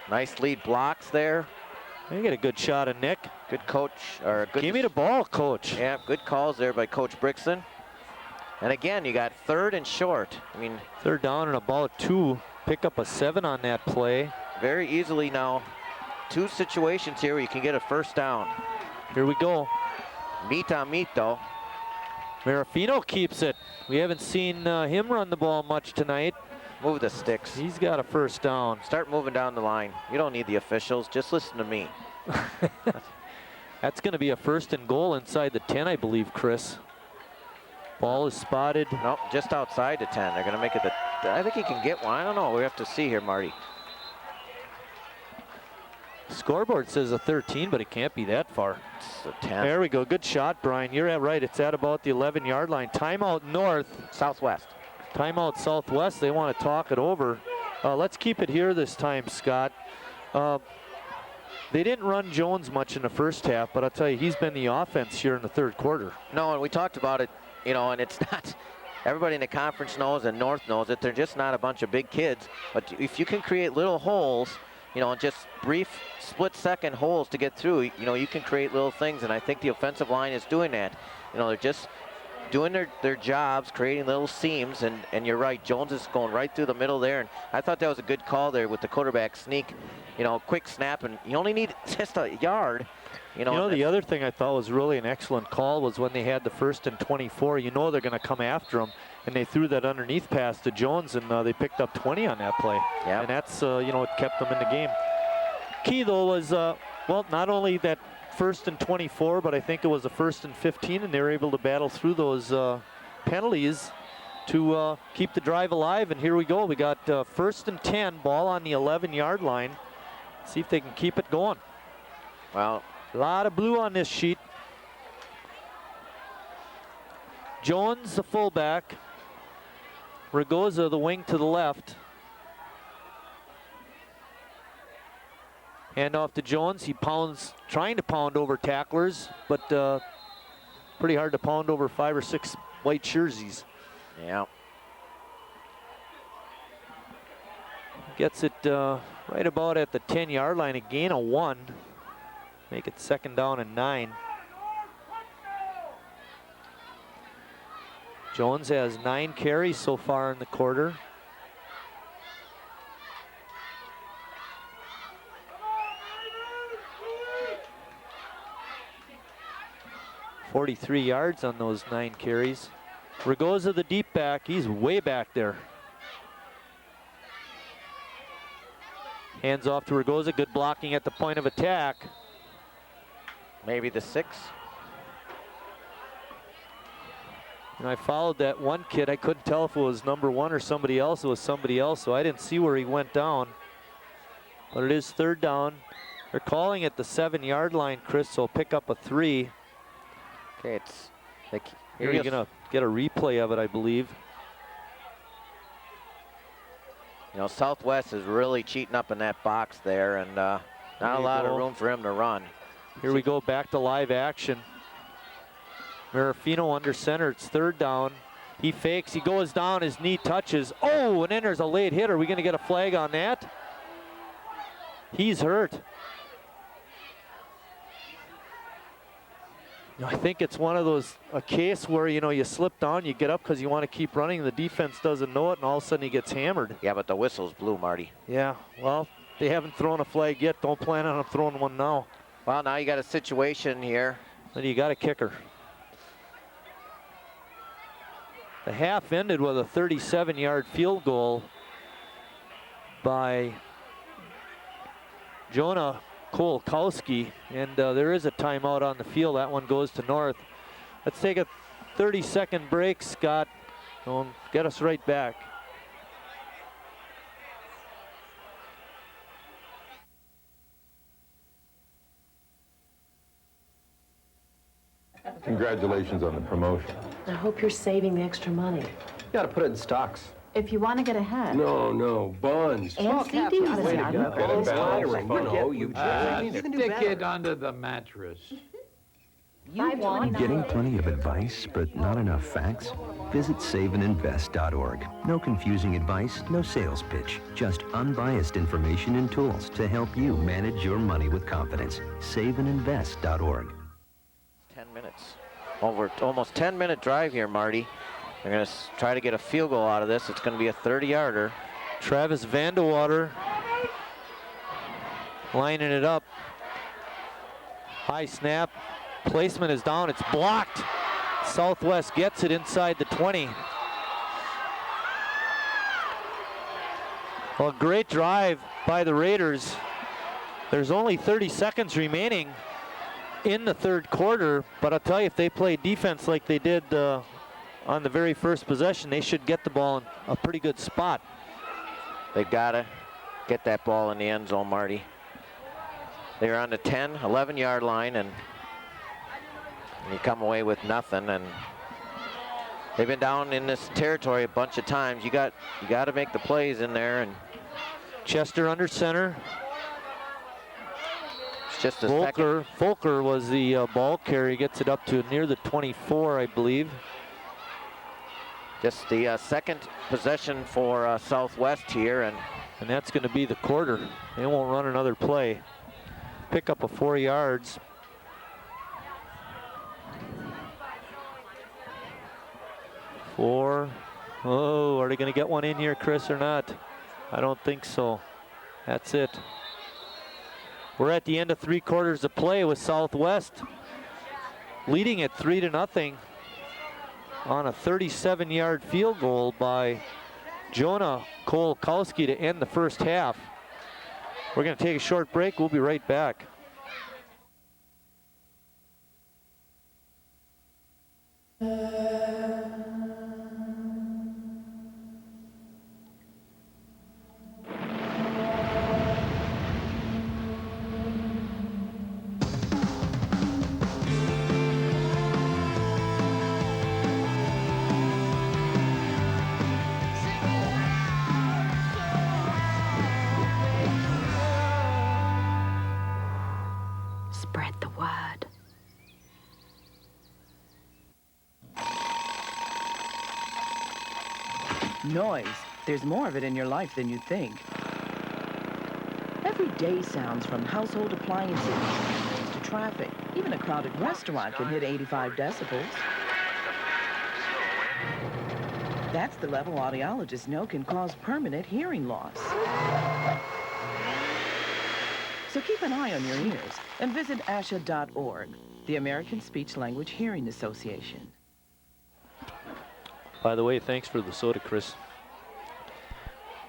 Nice lead blocks there. You get a good shot of Nick. Good coach, or good. Give me the ball, coach. Yeah, good calls there by Coach Brixton. And again, you got 3rd and short. I mean, 3rd down and about 2. Pick up a 7 on that play. Very easily now. 2 situations here where you can get a first down. Here we go. Meat on meat, though. Marafino keeps it. We haven't seen him run the ball much tonight. Move the sticks. He's got a first down. Start moving down the line. You don't need the officials. Just listen to me. That's going to be a 1st and goal inside the 10, I believe, Chris. Ball is spotted. Nope, just outside the 10. They're going to make it the... I think he can get one. I don't know. We have to see here, Marty. Scoreboard says a 13, but it can't be that far. It's a 10. There we go. Good shot, Brian. You're right. It's at about the 11-yard line. Timeout North. Southwest. Timeout Southwest. They want to talk it over. Let's keep it here this time, Scott. They didn't run Jones much in the first half, but I'll tell you, he's been the offense here in the 3rd quarter. No, and we talked about it, you know, and it's not, everybody in the conference knows and North knows that they're just not a bunch of big kids. But if you can create little holes, you know, just brief split-second holes to get through, you know, you can create little things, and I think the offensive line is doing that. You know, they're just doing their jobs, creating little seams, and you're right, Jones is going right through the middle there, and I thought that was a good call there with the quarterback sneak. You know, quick snap, and you only need just a yard. You know, the other thing I thought was really an excellent call was when they had the 1st and 24. You know they're going to come after him, and they threw that underneath pass to Jones, and they picked up 20 on that play. Yeah. And that's, you know, it kept them in the game. Key, though, was, well, not only that 1st and 24, but I think it was a 1st and 15, and they were able to battle through those penalties to keep the drive alive. And here we go. We got 1st and 10, ball on the 11-yard line. See if they can keep it going. Well, a lot of blue on this sheet. Jones, the fullback. Ragoza, the wing to the left. Hand off to Jones. He pounds, trying to pound over tacklers, but pretty hard to pound over 5 or 6 white jerseys. Yeah. Gets it right about at the 10-yard line, a gain of 1. Make it 2nd down and 9. Jones has 9 carries so far in the quarter. .43 yards on those 9 carries. Ragoza, the deep back, he's way back there. Hands off to Ragoza, good blocking at the point of attack. Maybe the 6. And I followed that one kid. I couldn't tell if it was number 1 or somebody else. It was somebody else, so I didn't see where he went down. But it is 3rd down. They're calling it the 7-yard line, Chris, so pick up a 3. Okay, it's like Here you're gonna get a replay of it, I believe. You know, Southwest is really cheating up in that box there, and not a lot of room for him to run. Here we go, back to live action. Marafino under center, it's 3rd down. He fakes, he goes down, his knee touches. Oh, and then there's a late hit. Are we gonna get a flag on that? He's hurt. You know, I think it's one of those, a case where, you know, you slip down, you get up because you want to keep running, the defense doesn't know it, and all of a sudden he gets hammered. Yeah, but the whistle's blew, Marty. Yeah, well, they haven't thrown a flag yet. Don't plan on them throwing one now. Well, now you got a situation here. Then you got a kicker. The half ended with a 37-yard field goal by Jonah Kolkowski, and there is a timeout on the field. That one goes to North. Let's take a 30-second break, Scott. Get us right back. Congratulations on the promotion. I hope you're saving the extra money. You gotta put it in stocks. If you want to get ahead. No, bonds. And CD was Way to on. go. Bonds, firing. You Stick it under the mattress. Getting plenty of advice, but not enough facts? Visit saveandinvest.org. No confusing advice, no sales pitch. Just unbiased information and tools to help you manage your money with confidence. Saveandinvest.org. 10 minutes. Over almost 10-minute drive here, Marty. They're going to try to get a field goal out of this. It's going to be a 30-yarder. Travis Vandewater lining it up. High snap. Placement is down. It's blocked. Southwest gets it inside the 20. Well, great drive by the Raiders. There's only 30 seconds remaining in the 3rd quarter, but I'll tell you, if they play defense like they did on the very first possession, they should get the ball in a pretty good spot. They've got to get that ball in the end zone, Marty. They're on the 10, 11-yard line, and you come away with nothing. And they've been down in this territory a bunch of times. You got to make the plays in there. And Chester under center. It's just a second. Volker was the ball carrier. Gets it up to near the 24, I believe. Just the second possession for Southwest here, and that's going to be the quarter. They won't run another play. Pick up a 4 yards. Four. Oh, are they going to get one in here, Chris, or not? I don't think so. That's it. We're at the end of 3 quarters of play with Southwest leading at 3-0 on a 37-yard field goal by Jonah Kolkowski to end the first half. We're going to take a short break. We'll be right back. spread the word. Noise. There's more of it in your life than you think. Everyday sounds, from household appliances to traffic. Even a crowded restaurant can hit 85 decibels. That's the level audiologists know can cause permanent hearing loss. So keep an eye on your ears and visit ASHA.org, the American Speech Language Hearing Association. By the way, thanks for the soda, Chris.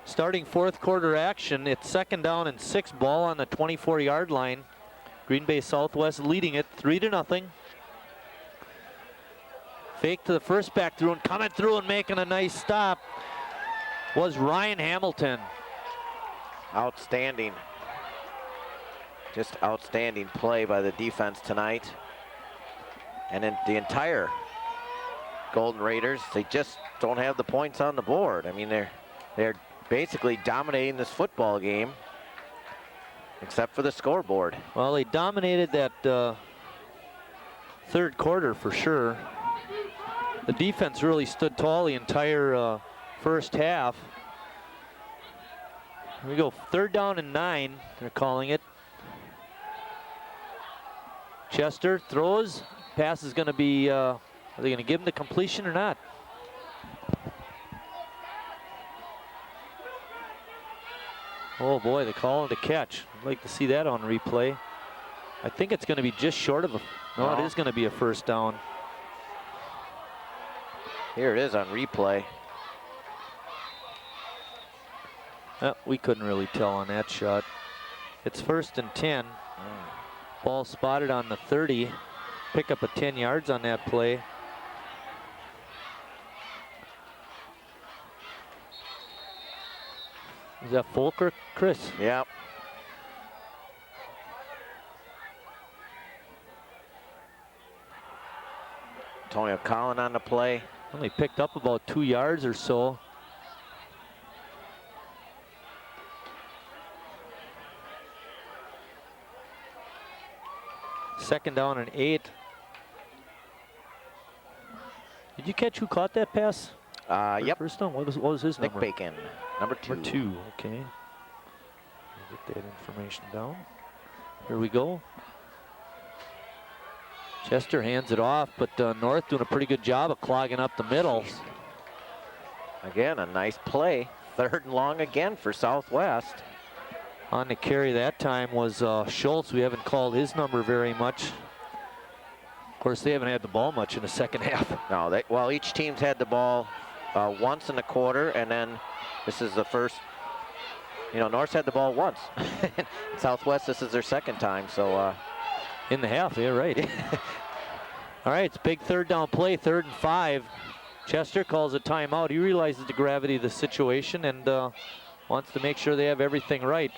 Starting fourth quarter action, it's 2nd down and 6, ball on the 24-yard line. Green Bay Southwest leading it 3-0. Fake to the first back through, and coming through and making a nice stop was Ryan Hamilton. Outstanding. Just outstanding play by the defense tonight. And in the entire Golden Raiders, they just don't have the points on the board. I mean, they're basically dominating this football game, except for the scoreboard. Well, they dominated that third quarter for sure. The defense really stood tall the entire first half. Here we go, 3rd down and 9, they're calling it. Chester throws, pass is going to be, are they going to give him the completion or not? Oh boy, they call him to catch. I'd like to see that on replay. I think it's going to be just short of a, no, it is going to be a 1st down. Here it is on replay. We couldn't really tell on that shot. It's 1st and 10. Ball spotted on the 30. Pick up a 10 yards on that play. Is that Folk or Chris? Yep. Antonio Collin on the play. Only picked up about 2 yards or so. Second down and 8. Did you catch who caught that pass? Yep. First down. What was his Nick number? Bacon, number 2. Number 2. Okay. Get that information down. Here we go. Chester hands it off, but North doing a pretty good job of clogging up the middle. Again, a nice play. 3rd and long again for Southwest. On the carry that time was Schultz. We haven't called his number very much. Of course, they haven't had the ball much in the second half. No, well, each team's had the ball once in the quarter, and then this is the first. You know, North's had the ball once. Southwest, this is their 2nd time, so. In the half, yeah, right. All right, it's big 3rd down play, 3rd and 5. Chester calls a timeout. He realizes the gravity of the situation and wants to make sure they have everything right.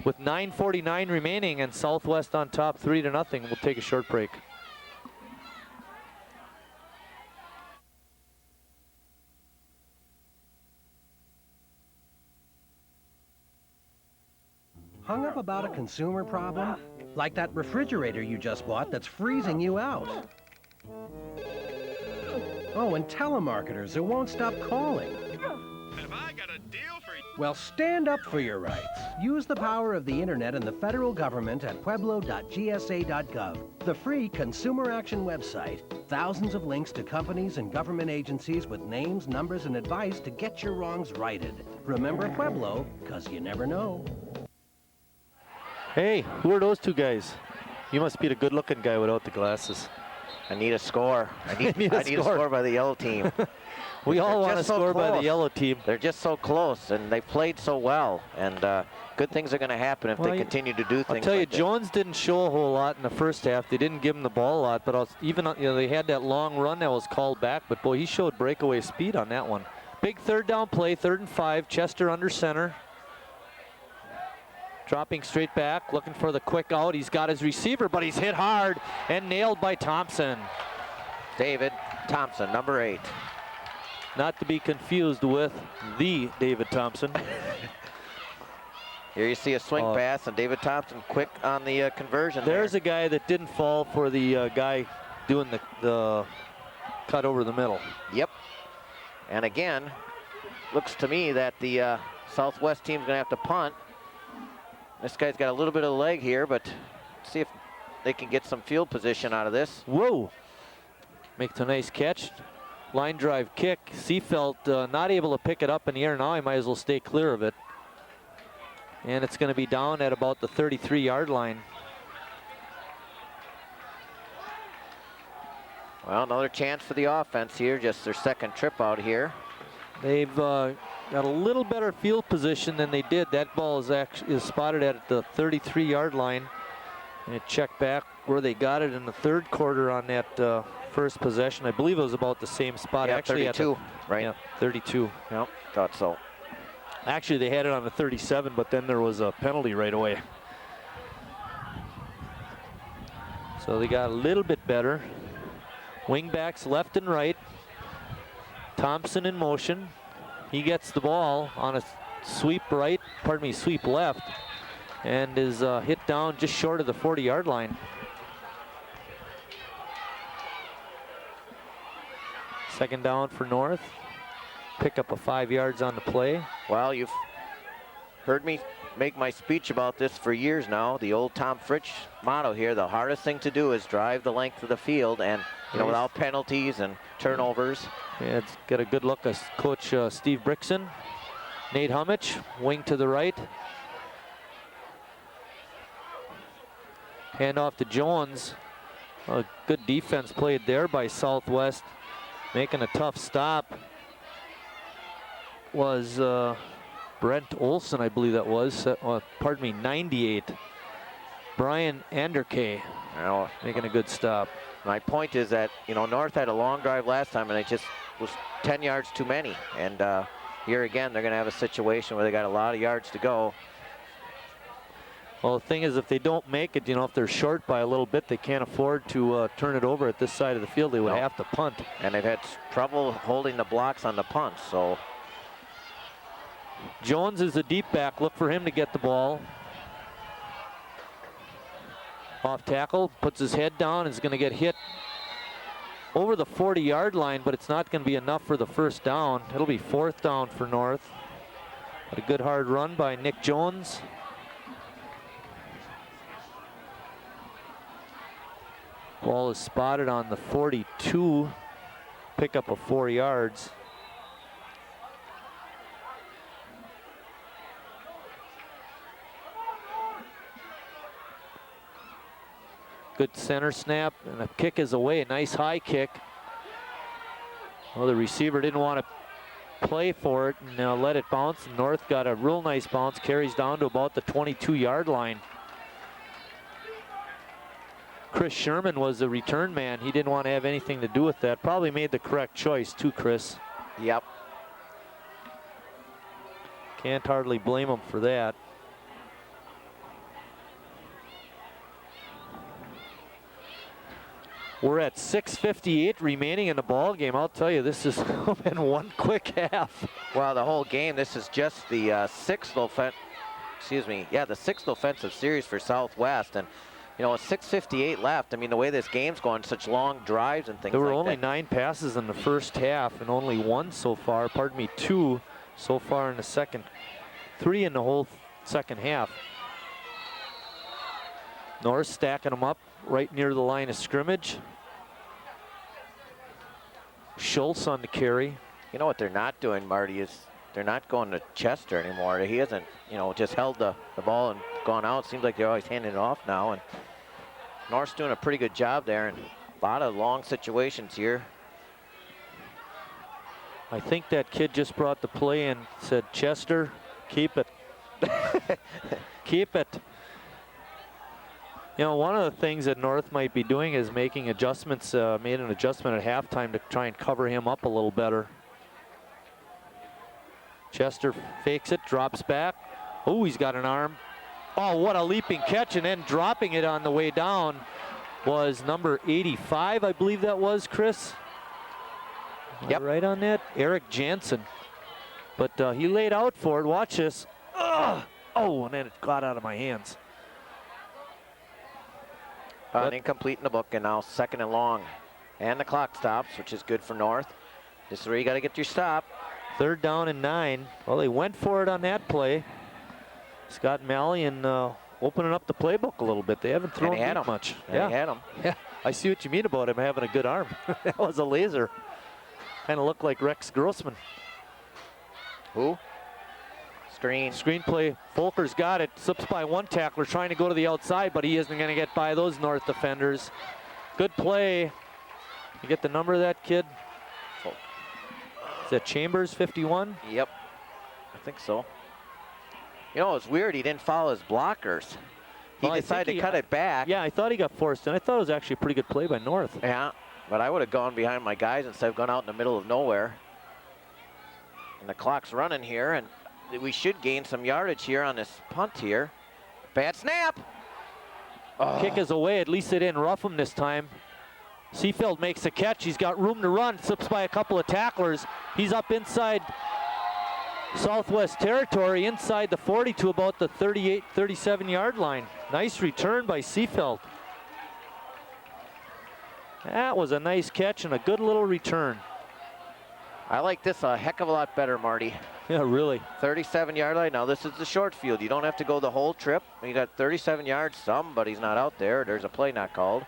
With 9:49 remaining and Southwest on top 3-0, we'll take a short break. Hung up about a consumer problem? Like that refrigerator you just bought that's freezing you out. Oh, and telemarketers who won't stop calling. Have I got a deal for you? Well, stand up for your rights. Use the power of the internet and the federal government at pueblo.gsa.gov, the free consumer action website. Thousands of links to companies and government agencies with names, numbers, and advice to get your wrongs righted. Remember Pueblo, 'cause you never know. Hey, who are those two guys? You must be the good-looking guy without the glasses. I need a score. I need a score by the yellow team. We all want to score by the yellow team. They're just so close, and they played so well. And good things are going to happen if they continue to do things. I'll tell you, like Jones didn't show a whole lot in the first half. They didn't give him the ball a lot, but even they had that long run that was called back. But boy, he showed breakaway speed on that one. Big 3rd down play, 3rd and 5. Chester under center. Dropping straight back, looking for the quick out. He's got his receiver, but he's hit hard and nailed by Thompson. David Thompson, number 8. Not to be confused with the David Thompson. Here you see a swing pass, and David Thompson quick on the conversion. There's a guy that didn't fall for the guy doing the cut over the middle. Yep. And again, looks to me that the Southwest team's going to have to punt. This guy's got a little bit of leg here, but see if they can get some field position out of this. Whoa. Makes a nice catch. Line drive kick. Seefeld not able to pick it up in the air. Now he might as well stay clear of it. And it's going to be down at about the 33-yard line. Well, another chance for the offense here, just their second trip out here. They've got a little better field position than they did. That ball is spotted at the 33-yard line. And it checked back where they got it in the third quarter on that first possession. I believe it was about the same spot. Yeah, actually 32, right? Yeah, 32. Yep, thought so. Actually, they had it on the 37, but then there was a penalty right away. So they got a little bit better. Wingbacks left and right. Thompson in motion. He gets the ball on a sweep sweep left, and is hit down just short of the 40-yard line. Second down for North. Pick up a 5 yards on the play. Well, you've heard me make my speech about this for years now. The old Tom Fritsch motto here, the hardest thing to do is drive the length of the field, and without penalties and turnovers. Yeah, it's got a good look at Coach Steve Brickson. Nate Hummich, wing to the right. Hand off to Jones. A good defense played there by Southwest. Making a tough stop was Brent Olson, I believe that was. Pardon me, 98. Brian Anderkay making a good stop. My point is that, North had a long drive last time, and it just was 10 yards too many. And here again, they're going to have a situation where they got a lot of yards to go. Well, the thing is, if they don't make it, if they're short by a little bit, they can't afford to turn it over at this side of the field. They would have to punt. And they've had trouble holding the blocks on the punts, so. Jones is a deep back. Look for him to get the ball. Off tackle, puts his head down, is going to get hit over the 40-yard line, but it's not going to be enough for the first down. It'll be fourth down for North. But a good hard run by Nick Jones. Ball is spotted on the 42. Pick up of 4 yards. Good center snap, and the kick is away. Nice high kick. Well, the receiver didn't want to play for it and let it bounce. North got a real nice bounce, carries down to about the 22-yard line. Chris Sherman was the return man. He didn't want to have anything to do with that. Probably made the correct choice too, Chris. Yep. Can't hardly blame him for that. We're at 6:58 remaining in the ball game. I'll tell you, this has been one quick half. Well, the whole game, this is just the sixth offensive series for Southwest. And, with 6:58 left, I mean, the way this game's going, such long drives and things like that. There were only 9 passes in the first half and only 1 so far. Pardon me, 2 so far in the second. 3 in the whole second half. North stacking them up right near the line of scrimmage. Schultz on the carry. You know what they're not doing, Marty, is they're not going to Chester anymore. He hasn't, just held the ball and gone out. Seems like they're always handing it off now. And North's doing a pretty good job there. And a lot of long situations here. I think that kid just brought the play and said, Chester, keep it. Keep it. One of the things that North might be doing is making adjustments, made an adjustment at halftime to try and cover him up a little better. Chester fakes it, drops back. Oh, he's got an arm. Oh, what a leaping catch, and then dropping it on the way down was number 85, I believe that was, Chris? Yep. Right on that? Eric Jansen. But he laid out for it. Watch this. Ugh. Oh, and then it got out of my hands. An incomplete in the book, and now 2nd and long. And the clock stops, which is good for North. This is where you got to get your stop. 3rd down and 9. Well, they went for it on that play. Scott Mallion opening up the playbook a little bit. They haven't thrown deep much. Yeah, they had him. Yeah, I see what you mean about him having a good arm. That was a laser. Kind of looked like Rex Grossman. Who? Screen. Screen play. Folker's got it. Slips by one tackler trying to go to the outside, but he isn't going to get by those North defenders. Good play. You get the number of that kid? Is that Chambers, 51? Yep. I think so. You know, it's weird. He didn't follow his blockers. He decided to cut it back. Yeah, I thought he got forced, and I thought it was actually a pretty good play by North. Yeah, but I would have gone behind my guys instead of gone out in the middle of nowhere. And the clock's running here, and we should gain some yardage here on this punt here. Bad snap. Oh. Kick is away. At least they didn't rough him this time. Seafeld makes a catch. He's got room to run. Slips by a couple of tacklers. He's up inside Southwest territory, inside the 40 to about the 38, 37-yard line. Nice return by Seafeld. That was a nice catch and a good little return. I like this a heck of a lot better, Marty. Yeah, really. 37-yard line. Now, this is the short field. You don't have to go the whole trip. You got 37 yards. Somebody's not out there. There's a play not called.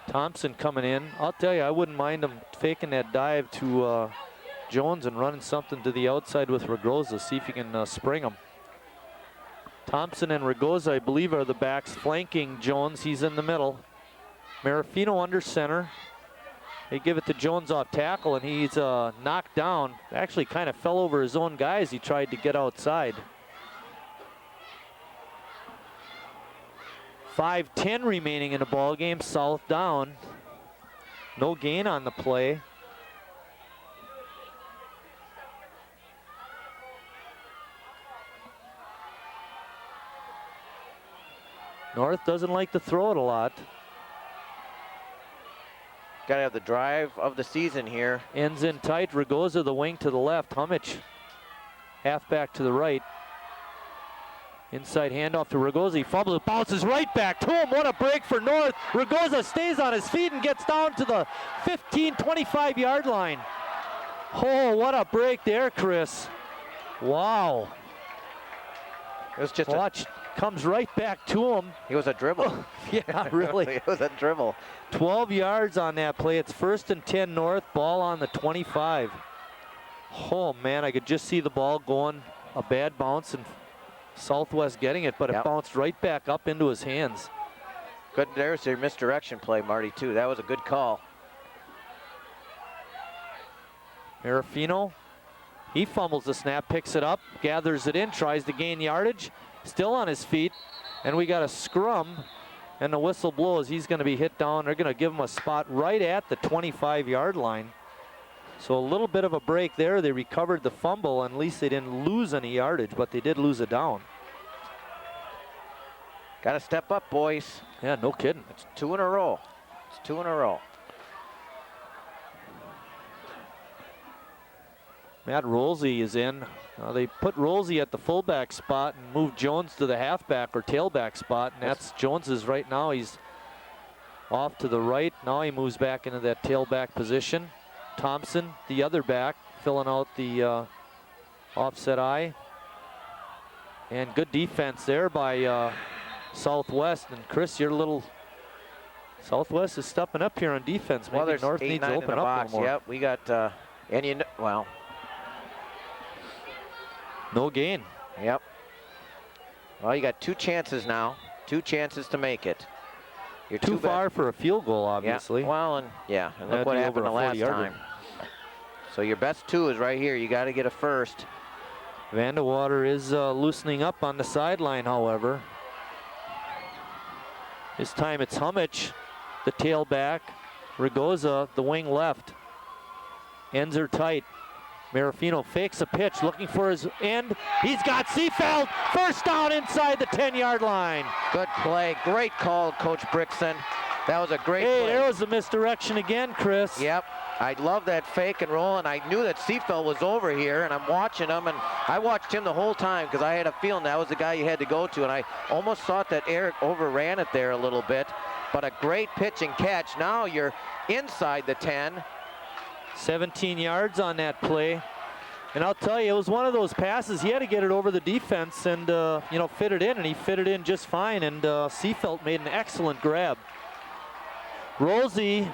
Thompson coming in. I'll tell you, I wouldn't mind him faking that dive to Jones and running something to the outside with Ragoza. See if he can spring him. Thompson and Ragoza, I believe, are the backs flanking Jones. He's in the middle. Marafino under center. They give it to Jones off tackle, and he's knocked down. Actually kind of fell over his own guy as he tried to get outside. 5:10 remaining in the ball game. South down. No gain on the play. North doesn't like to throw it a lot. Got to have the drive of the season here. Ends in tight. Ragoza the wing to the left. Hummich halfback to the right. Inside handoff to Ragoza. He fumbles it, bounces right back to him. What a break for North. Ragoza stays on his feet and gets down to the 15, 25-yard line. Oh, what a break there, Chris. Wow. It was just watch. Comes right back to him. It was a dribble. Yeah, really. It was a dribble. 12 yards on that play. It's 1st and 10 North. Ball on the 25. Oh, man, I could just see the ball going. A bad bounce and Southwest getting it, but it bounced right back up into his hands. Good. There's your misdirection play, Marty, too. That was a good call. Marafino, he fumbles the snap, picks it up, gathers it in, tries to gain yardage. Still on his feet, and we got a scrum, and the whistle blows. He's going to be hit down. They're going to give him a spot right at the 25-yard line. So a little bit of a break there. They recovered the fumble, and at least they didn't lose any yardage, but they did lose it down. Got to step up, boys. Yeah, no kidding. It's 2 in a row. It's 2 in a row. Matt Rolsey is in. They put Rolsey at the fullback spot and moved Jones to the halfback or tailback spot, and that's Jones's right now. He's off to the right. Now he moves back into that tailback position. Thompson, the other back, filling out the offset eye. And good defense there by Southwest. And Chris, your little Southwest is stepping up here on defense. Maybe Well, North needs to open up a little more. Yep, we got, and you know, well. No gain. Yep. Well, you got 2 chances now. 2 chances to make it. You're too far for a field goal, obviously. Yeah. Well, and look what happened the last time. So your best 2 is right here. You got to get a first. Vandewater is loosening up on the sideline, however. This time it's Hummich, the tailback. Ragoza, the wing left. Ends are tight. Marafino fakes a pitch, looking for his end. He's got Seafeld. First down inside the 10-yard line. Good play. Great call, Coach Brickson. That was a great Hey, play. there was a misdirection again, Chris. Yep. I love that fake and roll, and I knew that Seefeld was over here, and I'm watching him, and I watched him the whole time because I had a feeling that was the guy you had to go to, and I almost thought that Eric overran it there a little bit, but a great pitch and catch. Now you're inside the 10. 17 yards on that play. And I'll tell you, it was one of those passes. He had to get it over the defense and, you know, fit it in, and he fit it in just fine, and Seefeld made an excellent grab. Rosie,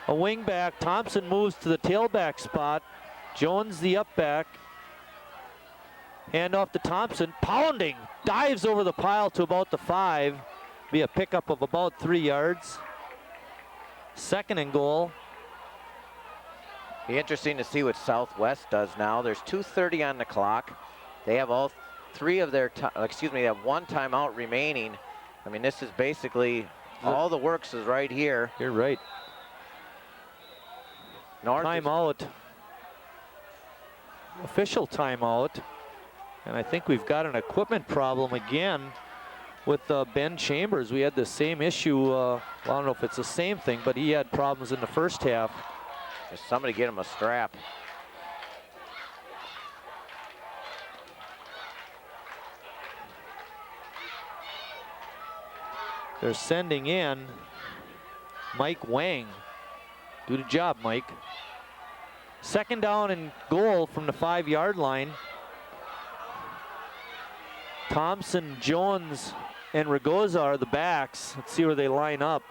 a wing back. Thompson moves to the tailback spot. Jones, the up back. Hand off to Thompson, pounding, dives over the pile to about the 5. Be a pickup of about 3 yards. 2nd and goal. Be interesting to see what Southwest does now. There's 2:30 on the clock. They have all 3 of their, they have 1 timeout remaining. I mean, this is basically all the works is right here. You're right. North timeout. Official timeout. And I think we've got an equipment problem again with Ben Chambers. We had the same issue. Well, I don't know if it's the same thing, but he had problems in the first half. Just somebody get him a strap. They're sending in Mike Wang. Do the job, Mike. 2nd down and goal from the 5-yard line. Thompson, Jones, and Ragoza are the backs. Let's see where they line up.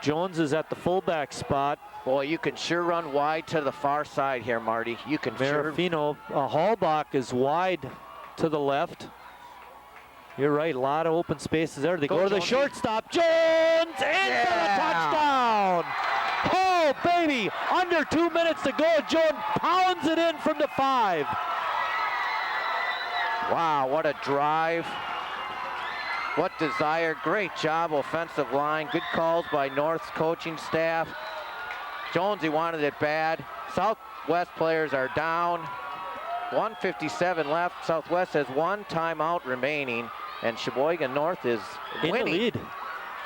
Jones is at the fullback spot. Boy, you can sure run wide to the far side here, Marty. You can Marafino, Hallbach is wide to the left. You're right, a lot of open spaces there. They go to the shortstop. Jones in for the touchdown. Oh, baby, under 2 minutes to go. Jones pounds it in from the 5. Wow, what a drive. What desire. Great job, offensive line. Good calls by North's coaching staff. Jones, he wanted it bad. Southwest players are down. 1:57 left. Southwest has 1 timeout remaining, and Sheboygan North is winning. In the lead.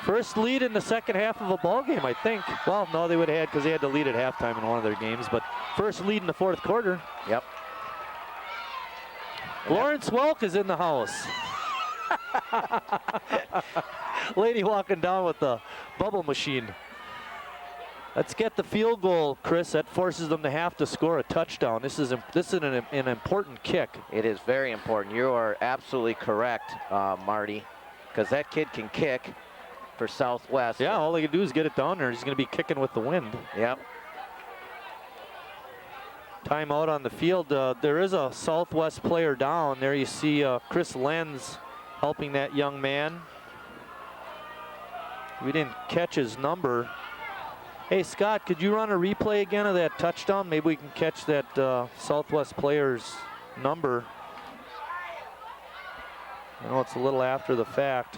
First lead in the second half of a ball game, I think. Well, no, they would have had because they had to lead at halftime in one of their games, but first lead in the 4th quarter. Yep. Lawrence Welk is in the house. Lady walking down with the bubble machine. Let's get the field goal, Chris. That forces them to have to score a touchdown. This is an important kick. It is very important. You are absolutely correct, Marty, because that kid can kick for Southwest. Yeah, all they can do is get it down there. He's going to be kicking with the wind. Yep. Timeout on the field. There is a Southwest player down. There you see Chris Lenz helping that young man. We didn't catch his number. Hey, Scott, could you run a replay again of that touchdown? Maybe we can catch that Southwest player's number. I know it's a little after the fact.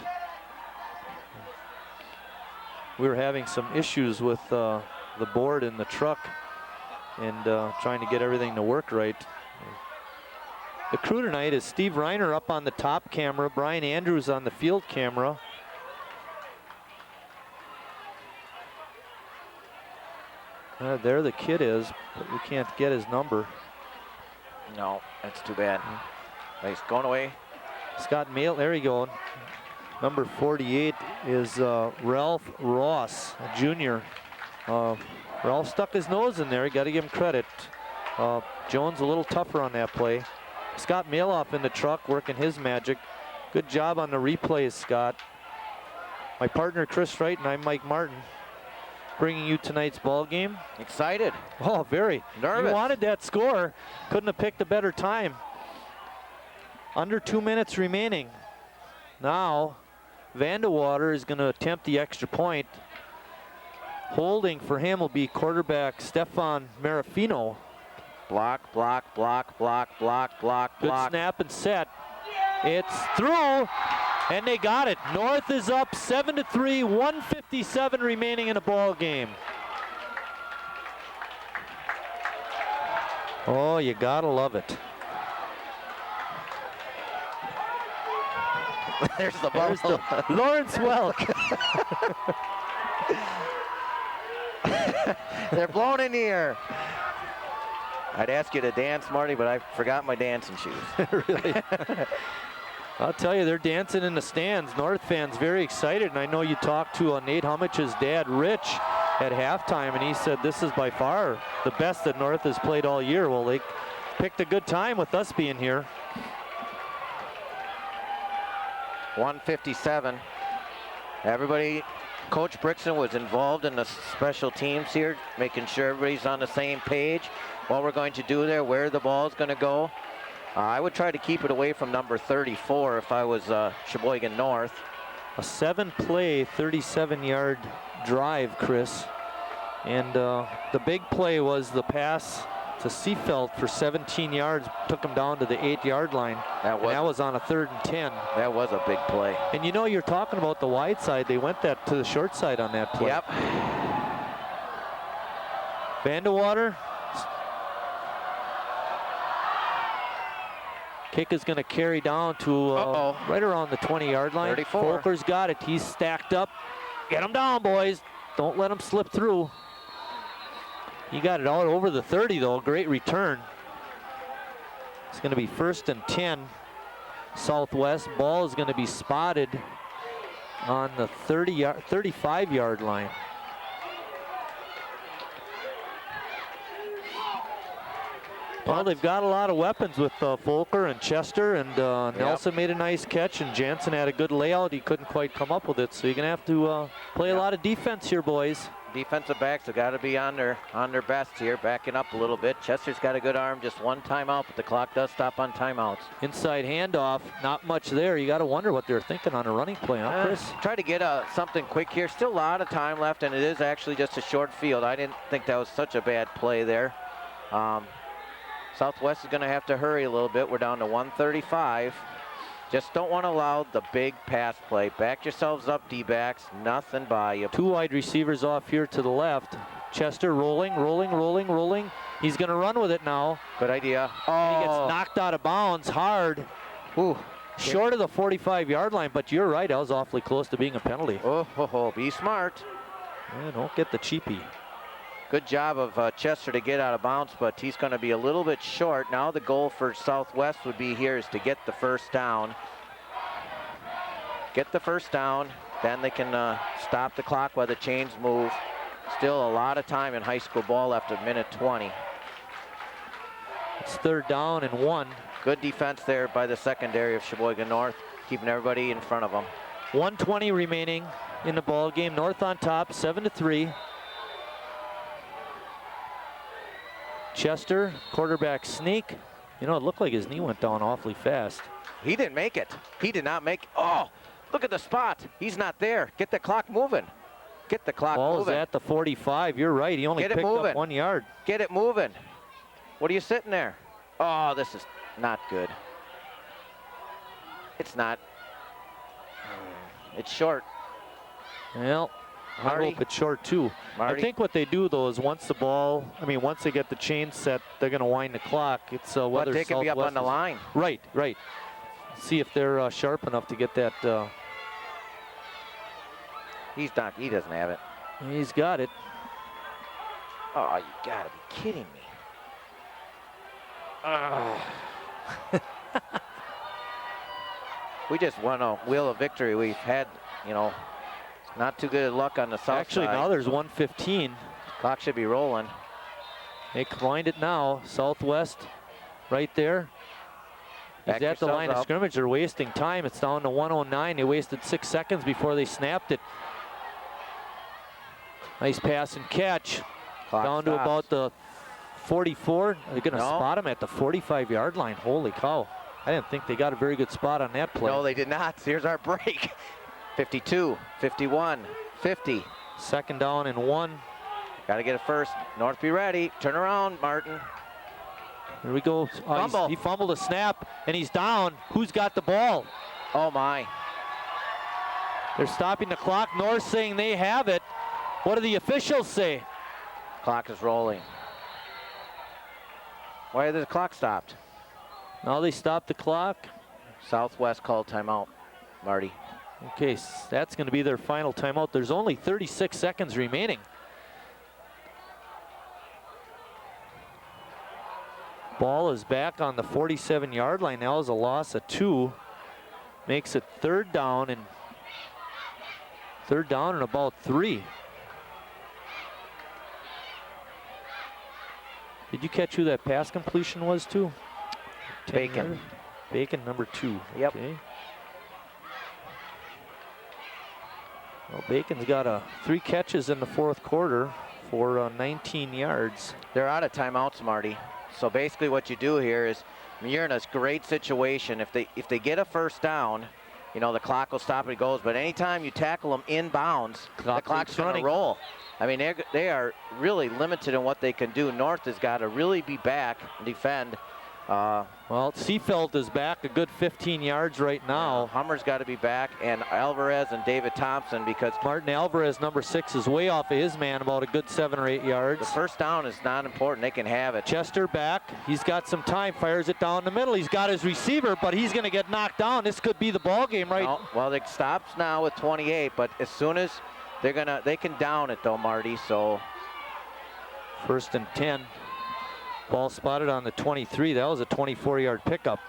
We were having some issues with the board in the truck and trying to get everything to work right. The crew tonight is Steve Reiner up on the top camera, Brian Andrews on the field camera. There the kid is, but we can't get his number. No, that's too bad. He's going away. Scott Mail, there you go. Number 48 is Ralph Ross, a junior. Ralph stuck his nose in there. You got to give him credit. Jones a little tougher on that play. Scott Mailoff in the truck working his magic. Good job on the replays, Scott. My partner Chris Wright and I'm Mike Martin, bringing you tonight's ball game. Excited. Oh, very. Nervous. You wanted that score. Couldn't have picked a better time. Under 2 minutes remaining. Now, Vandewater is going to attempt the extra point. Holding for him will be quarterback Stefan Marafino. Block, block, block, block, block, block, Good block. snap and set. It's through, and they got it. North is up 7-3, 1:57 remaining in the ball game. Oh, you gotta love it. There's the ball. There's the Lawrence Welk. They're blown in the air. I'd ask you to dance, Marty, but I forgot my dancing shoes. Really? I'll tell you, they're dancing in the stands. North fans very excited, and I know you talked to Nate Hummich's dad, Rich, at halftime, and he said this is by far the best that North has played all year. Well, they picked a good time with us being here. 157. Everybody, Coach Brixton was involved in the special teams here, making sure everybody's on the same page. What we're going to do there, where the ball is going to go. I would try to keep it away from number 34 if I was Sheboygan North. A 7-play, 37-yard drive, Chris. And the big play was the pass to Seafelt for 17 yards, took him down to the 8-yard line. That was on a 3rd and 10. That was a big play. And you know, you're talking about the wide side. They went that to the short side on that play. Yep. Vandewater. Kick is going to carry down to right around the 20-yard line. 34. Volker's got it. He's stacked up. Get him down, boys. Don't let him slip through. He got it all over the 30, though. Great return. It's going to be 1st and 10. Southwest. Ball is going to be spotted on the 35-yard line. Well, they've got a lot of weapons with Volker and Chester, and Nelson made a nice catch, and Jansen had a good layout. He couldn't quite come up with it, so you're going to have to play a lot of defense here, boys. Defensive backs have got to be on their best here, backing up a little bit. Chester's got a good arm, just one timeout, but the clock does stop on timeouts. Inside handoff, not much there. You got to wonder what they're thinking on a running play, huh, Chris? Try to get something quick here. Still a lot of time left, and it is actually just a short field. I didn't think that was such a bad play there. Southwest is going to have to hurry a little bit. We're down to 135. Just don't want to allow the big pass play. Back yourselves up, D-backs. Nothing by you. 2 wide receivers off here to the left. Chester rolling, rolling, rolling, rolling. He's going to run with it now. Good idea. And he gets knocked out of bounds hard. Ooh. Short of the 45-yard line, but you're right. That was awfully close to being a penalty. Oh, be smart. Yeah, don't get the cheapie. Good job of Chester to get out of bounds, but he's going to be a little bit short. Now the goal for Southwest would be here is to get the first down. Get the first down, then they can stop the clock while the chains move. Still a lot of time in high school ball after minute 20. It's 3rd down and 1. Good defense there by the secondary of Sheboygan North, keeping everybody in front of them. 1:20 remaining in the ball game. North on top, 7-3. Chester, quarterback sneak. You know, it looked like his knee went down awfully fast. He didn't make it. He did not make it. Oh, look at the spot. He's not there. Get the clock moving. Get the clock moving. Ball is at the 45. You're right. He only picked up 1 yard. Get it moving. What are you sitting there? Oh, this is not good. It's not. It's short. Well, I hope it's short too. Marty. I think what they do though is once they get the chain set, they're going to wind the clock. It's whether they can be up on the line. Right. See if they're sharp enough to get that. He's not. He doesn't have it. He's got it. Oh, you gotta be kidding me. We just won a wheel of victory. We've had, not too good luck on the south Actually, side. now there's 1:15. Clock should be rolling. They wind it now. Southwest right there. He's at the line of scrimmage. They're wasting time. It's down to 1:09. They wasted 6 seconds before they snapped it. Nice pass and catch. Clock down stops. to about the 44. They're going to spot him at the 45-yard line. Holy cow. I didn't think they got a very good spot on that play. No, they did not. Here's our break. 52, 51, 50. 2nd down and 1. Got to get it first. North be ready. Turn around, Martin. Here we go. Fumble. He fumbled a snap, and he's down. Who's got the ball? Oh, my. They're stopping the clock. North saying they have it. What do the officials say? Clock is rolling. Why is the clock stopped? Now they stopped the clock. Southwest called timeout. Marty. Okay, that's going to be their final timeout. There's only 36 seconds remaining. Ball is back on the 47-yard line. Now is a loss of 2. Makes it third down and about 3. Did you catch who that pass completion was to? Bacon. Bacon, number 2. Yep. Okay. Well, Bacon's got 3 catches in the fourth quarter for 19 yards. They're out of timeouts, Marty. So basically what you do here is, you're in a great situation. If they get a first down, you know, the clock will stop and it goes. But anytime you tackle them inbounds, the clock's going to roll. I mean, they are really limited in what they can do. North has got to really be back and defend. Well, Seafelt is back a good 15 yards right now. Yeah, Hummer's got to be back, and Alvarez and David Thompson, because Martin Alvarez, number 6, is way off of his man, about a good 7 or 8 yards. The first down is not important. They can have it. Chester back. He's got some time. Fires it down the middle. He's got his receiver, but he's going to get knocked down. This could be the ball game, right? No, well, it stops now with 28, but as soon as they can down it though, Marty. So first and 10. Ball spotted on the 23. That was a 24-yard pickup.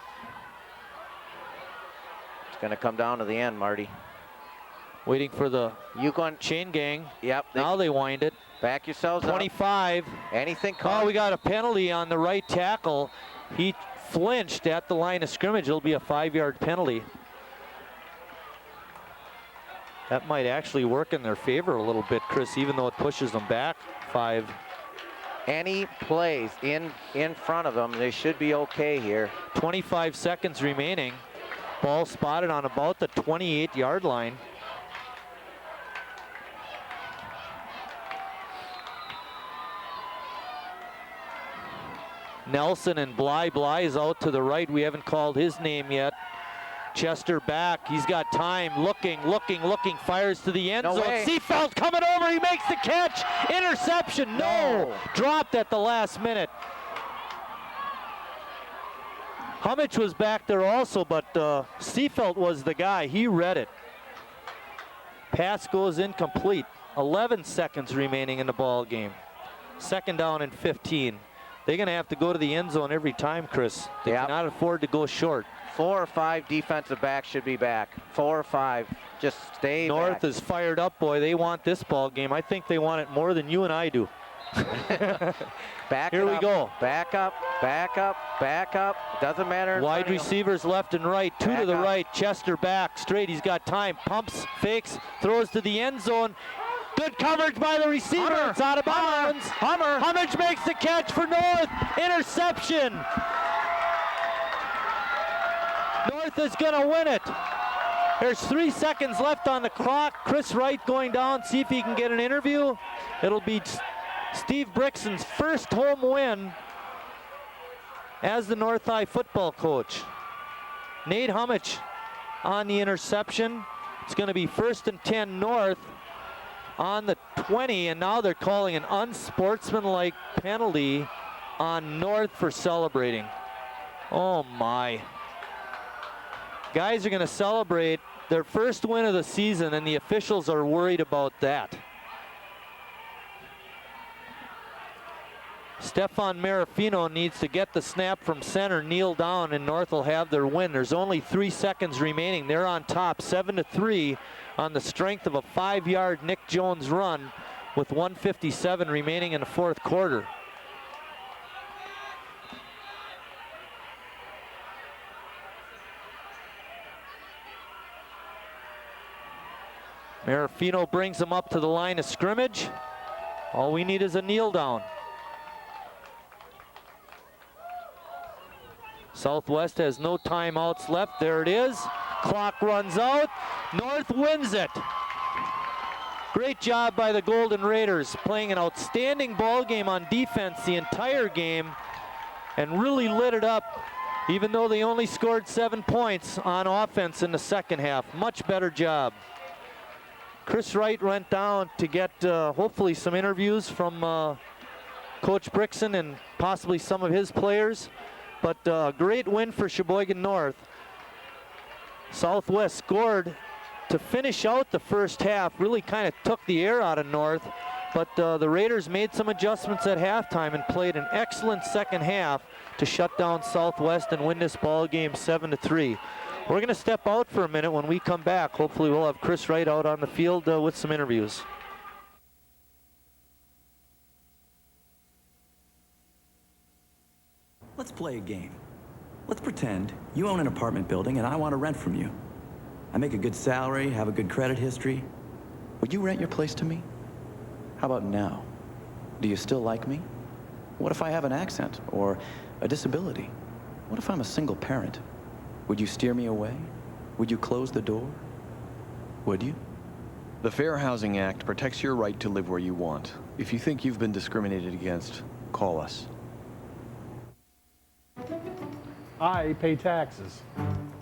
It's going to come down to the end, Marty. Waiting for the Yukon chain gang. Yep. Now they wind it. Back yourselves 25. Up. Anything caught? Oh, we got a penalty on the right tackle. He flinched at the line of scrimmage. It'll be a 5-yard penalty. That might actually work in their favor a little bit, Chris, even though it pushes them back 5. Any plays in front of them, they should be okay here. 25 seconds remaining. Ball spotted on about the 28-yard line. Nelson and Bly. Bly is out to the right. We haven't called his name yet. Chester back. He's got time. Looking. Fires to the end zone. Seafelt coming over. He makes the catch. Interception. No. Dropped at the last minute. Hummich was back there also, but Seafelt was the guy. He read it. Pass goes incomplete. 11 seconds remaining in the ball game. Second down and 15. They're going to have to go to the end zone every time, Chris. They cannot afford to go short. 4 or 5 defensive backs should be back. 4 or 5. Just stay North back. is fired up, boy. They want this ball game. I think they want it more than you and I do. Here we go. Back up. Doesn't matter. Wide receivers left and right. 2 to the right. Chester back. Straight. He's got time. Pumps, fakes, throws to the end zone. Good coverage by the receiver. Hummer. It's out of bounds. Hummich makes the catch for North. Interception. North is going to win it. There's 3 seconds left on the clock. Chris Wright going down, see if he can get an interview. It'll be Steve Brixton's first home win as the North High football coach. Nate Hummich on the interception. It's going to be 1st and 10 North on the 20, and now they're calling an unsportsmanlike penalty on North for celebrating. Oh my. Guys are going to celebrate their first win of the season, and the officials are worried about that. Stefan Marafino needs to get the snap from center, kneel down, and North will have their win. There's only 3 seconds remaining. They're on top, 7-3, on the strength of a 5-yard Nick Jones run with 1:57 remaining in the fourth quarter. Marafino brings him up to the line of scrimmage. All we need is a kneel down. Southwest has no timeouts left. There it is. Clock runs out. North wins it. Great job by the Golden Raiders, playing an outstanding ball game on defense the entire game and really lit it up, even though they only scored 7 points on offense in the second half. Much better job. Chris Wright went down to get hopefully some interviews from Coach Brixton and possibly some of his players. But a great win for Sheboygan North. Southwest scored to finish out the first half, really kind of took the air out of North, but the Raiders made some adjustments at halftime and played an excellent second half to shut down Southwest and win this ball game 7-3. We're going to step out for a minute. When we come back, hopefully we'll have Chris Wright out on the field with some interviews. Let's play a game. Let's pretend you own an apartment building and I want to rent from you. I make a good salary, have a good credit history. Would you rent your place to me? How about now? Do you still like me? What if I have an accent or a disability? What if I'm a single parent? Would you steer me away? Would you close the door? Would you? The Fair Housing Act protects your right to live where you want. If you think you've been discriminated against, call us. I pay taxes.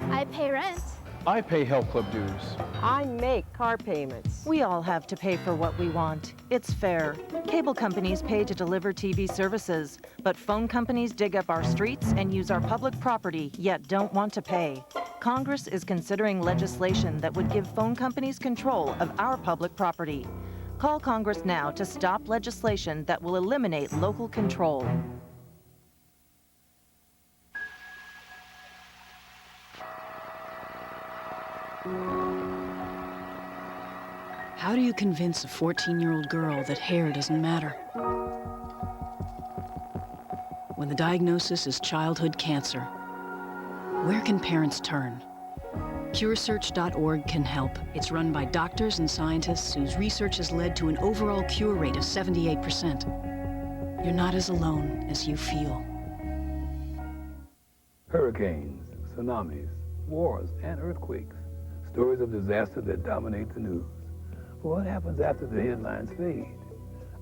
I pay rent. I pay health club dues. I make car payments. We all have to pay for what we want. It's fair. Cable companies pay to deliver TV services, but phone companies dig up our streets and use our public property, yet don't want to pay. Congress is considering legislation that would give phone companies control of our public property. Call Congress now to stop legislation that will eliminate local control. How do you convince a 14-year-old girl that hair doesn't matter? When the diagnosis is childhood cancer, where can parents turn? CureSearch.org can help. It's run by doctors and scientists whose research has led to an overall cure rate of 78%. You're not as alone as you feel. Hurricanes, tsunamis, wars, and earthquakes. Stories of disaster that dominate the news. But what happens after the headlines fade?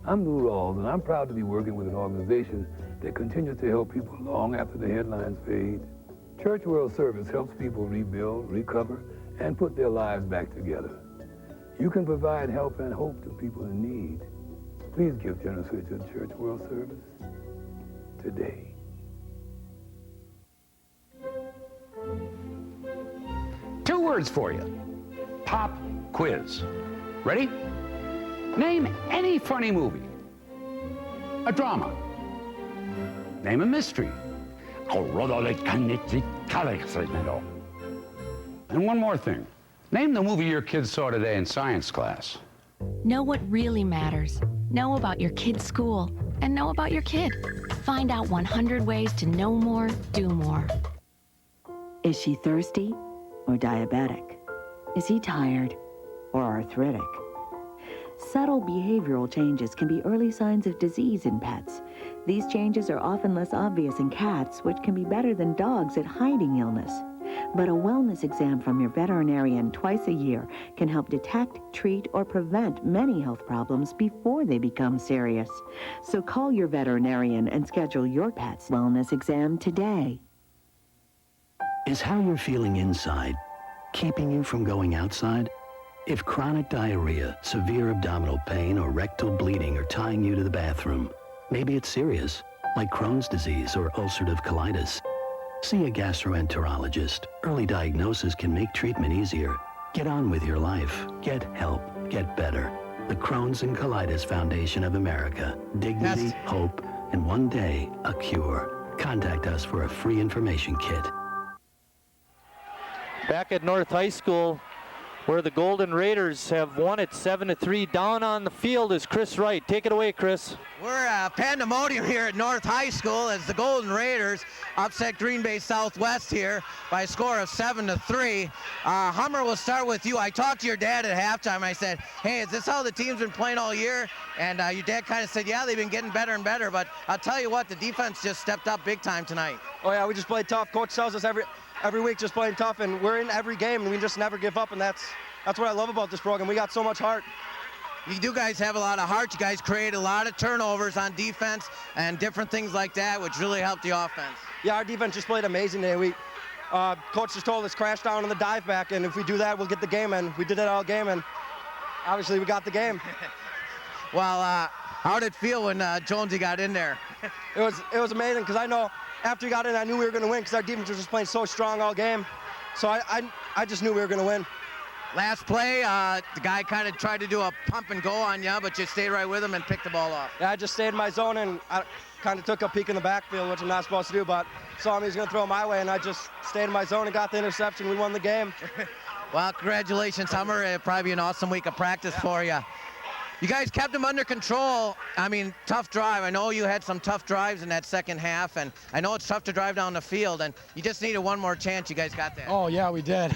I'm Lou Rawls, and I'm proud to be working with an organization that continues to help people long after the headlines fade. Church World Service helps people rebuild, recover, and put their lives back together. You can provide help and hope to people in need. Please give generously to Church World Service today. Two words for you. Pop quiz. Ready? Name any funny movie. A drama. Name a mystery. And one more thing. Name the movie your kids saw today in science class. Know what really matters. Know about your kid's school. And know about your kid. Find out 100 ways to know more, do more. Is she thirsty or diabetic? Is he tired or arthritic? Subtle behavioral changes can be early signs of disease in pets. These changes are often less obvious in cats, which can be better than dogs at hiding illness. But a wellness exam from your veterinarian twice a year can help detect, treat, or prevent many health problems before they become serious. So call your veterinarian and schedule your pet's wellness exam today. Is how you're feeling inside keeping you from going outside? If chronic diarrhea, severe abdominal pain, or rectal bleeding are tying you to the bathroom, maybe it's serious, like Crohn's disease or ulcerative colitis. See a gastroenterologist. Early diagnosis can make treatment easier. Get on with your life. Get help. Get better. The Crohn's and Colitis Foundation of America. Dignity, hope, and one day, a cure. Contact us for a free information kit. Back at North High School, where the Golden Raiders have won it 7-3. Down on the field is Chris Wright. Take it away, Chris. We're pandemonium here at North High School as the Golden Raiders upset Green Bay Southwest here by a score of 7-3. Hummer, we'll start with you. I talked to your dad at halftime. I said, hey, is this how the team's been playing all year? And your dad kind of said, yeah, they've been getting better and better. But I'll tell you what, the defense just stepped up big time tonight. Oh, yeah, we just played tough. Coach tells us every week just playing tough, and we're in every game, and we just never give up, and that's what I love about this program. We got so much heart. You do guys have a lot of heart. You guys create a lot of turnovers on defense and different things like that, which really helped the offense. Yeah, our defense just played amazing today. Coach just told us crash down on the dive back, and if we do that, we'll get the game, and we did it all game, and obviously we got the game. Well, how did it feel when Jonesy got in there? It was amazing, because I know after he got in, I knew we were going to win, because our defense was just playing so strong all game. So I just knew we were going to win. Last play, the guy kind of tried to do a pump and go on you, but you stayed right with him and picked the ball off. Yeah, I just stayed in my zone, and I kind of took a peek in the backfield, which I'm not supposed to do, but saw him, he was going to throw it my way, and I just stayed in my zone and got the interception. We won the game. Well, congratulations, Hummer. It'll probably be an awesome week of practice for you. You guys kept him under control. I mean, tough drive. I know you had some tough drives in that second half, and I know it's tough to drive down the field, and you just needed one more chance. You guys got that. Oh, yeah, we did.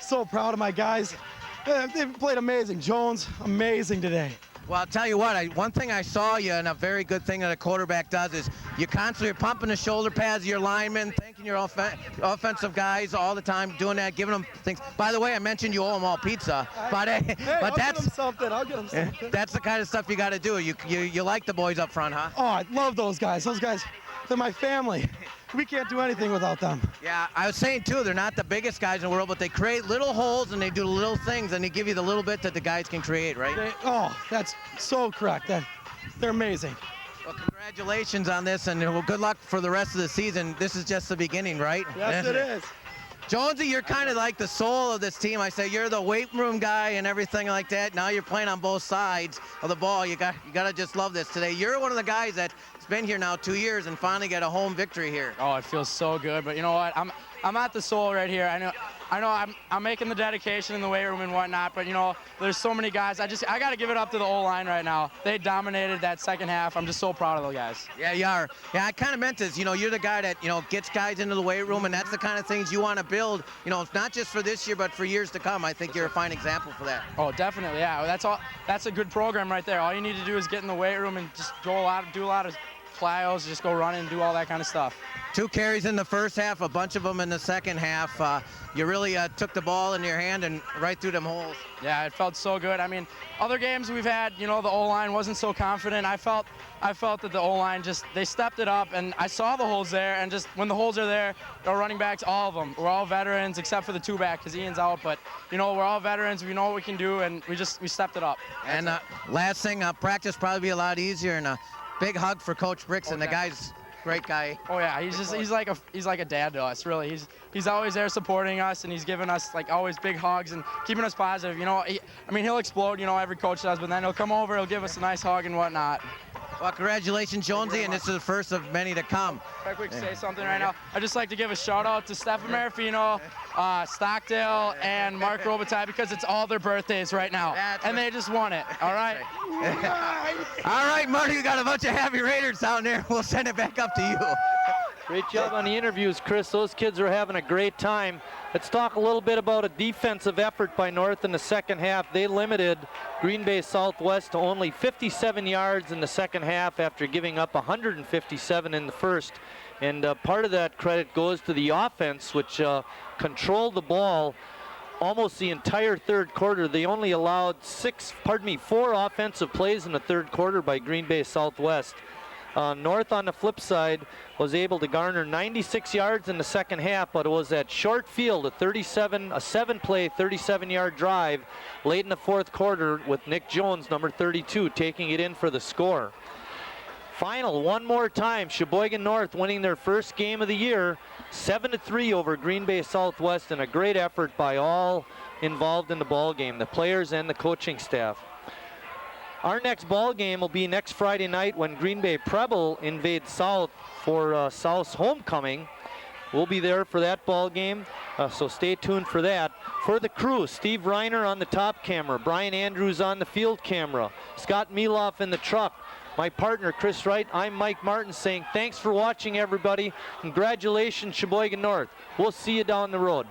So proud of my guys. They played amazing. Jones, amazing today. Well, I'll tell you what, one thing I saw you, and a very good thing that a quarterback does, is you constantly are pumping the shoulder pads of your linemen, thanking your offensive guys all the time, doing that, giving them things. By the way, I mentioned you owe them all pizza, but I'll that's get them something. I'll get them something. That's the kind of stuff you got to do. You like the boys up front, huh? Oh, I love those guys. Those guys, they're my family. We can't do anything without them. Yeah, I was saying too, they're not the biggest guys in the world, but they create little holes and they do little things and they give you the little bit that the guys can create, right? That's so correct. They're amazing. Well, congratulations on this, and well, good luck for the rest of the season. This is just the beginning, right? Yes, it is. Jonesy, you're kind of like the soul of this team. I say you're the weight room guy and everything like that. Now you're playing on both sides of the ball. You got to just love this today. You're one of the guys that's been here now 2 years and finally got a home victory here. Oh, it feels so good. But you know what? I'm at the soul right here. I know I'm making the dedication in the weight room and whatnot, but you know, there's so many guys. I got to give it up to the O-line right now. They dominated that second half. I'm just so proud of those guys. Yeah, you are. Yeah, I kind of meant this. You know, you're the guy that, you know, gets guys into the weight room, and that's the kind of things you want to build. You know, it's not just for this year, but for years to come. I think you're a fine example for that. Oh, definitely. Yeah, that's a good program right there. All you need to do is get in the weight room and just do a lot of plyos, just go run and do all that kind of stuff. 2 carries in the first half, a bunch of them in the second half. You really took the ball in your hand and right through them holes. Yeah, it felt so good. I mean, other games we've had, you know, the O-line wasn't so confident. I felt that the O-line they stepped it up, and I saw the holes there, and just when the holes are there, our running backs, all of them, we're all veterans except for the 2-back because Ian's out, but, you know, we're all veterans. We know what we can do, and we stepped it up. And last thing, practice probably be a lot easier, and a big hug for Coach Bricks and the guys. Great guy. Oh yeah, he's like a dad to us, really. He's always there supporting us, and he's giving us like always big hugs and keeping us positive. You know, he'll explode, you know, every coach does, but then he'll come over, he'll give us a nice hug and whatnot. Well, congratulations, Jonesy, and this is the first of many to come. If I could say something right now, I'd just like to give a shout out to Stephen Marfino, Stockdale, and Mark Robitaille, because it's all their birthdays right now, and they just won it. All right. All right, Marty, we got a bunch of happy Raiders down there. We'll send it back up to you. Great job on the interviews, Chris. Those kids are having a great time. Let's talk a little bit about a defensive effort by North in the second half. They limited Green Bay Southwest to only 57 yards in the second half after giving up 157 in the first. And part of that credit goes to the offense, which controlled the ball almost the entire third quarter. They only allowed 4 offensive plays in the third quarter by Green Bay Southwest. North, on the flip side, was able to garner 96 yards in the second half, but it was that short field, a 7-play, 37-yard drive late in the fourth quarter with Nick Jones, number 32, taking it in for the score. Final, one more time, Sheboygan North winning their first game of the year, 7-3 over Green Bay Southwest, and a great effort by all involved in the ball game, the players and the coaching staff. Our next ball game will be next Friday night when Green Bay Preble invades South for South's homecoming. We'll be there for that ball game, so stay tuned for that. For the crew, Steve Reiner on the top camera, Brian Andrews on the field camera, Scott Mieloff in the truck, my partner Chris Wright. I'm Mike Martin saying thanks for watching, everybody. Congratulations, Sheboygan North. We'll see you down the road.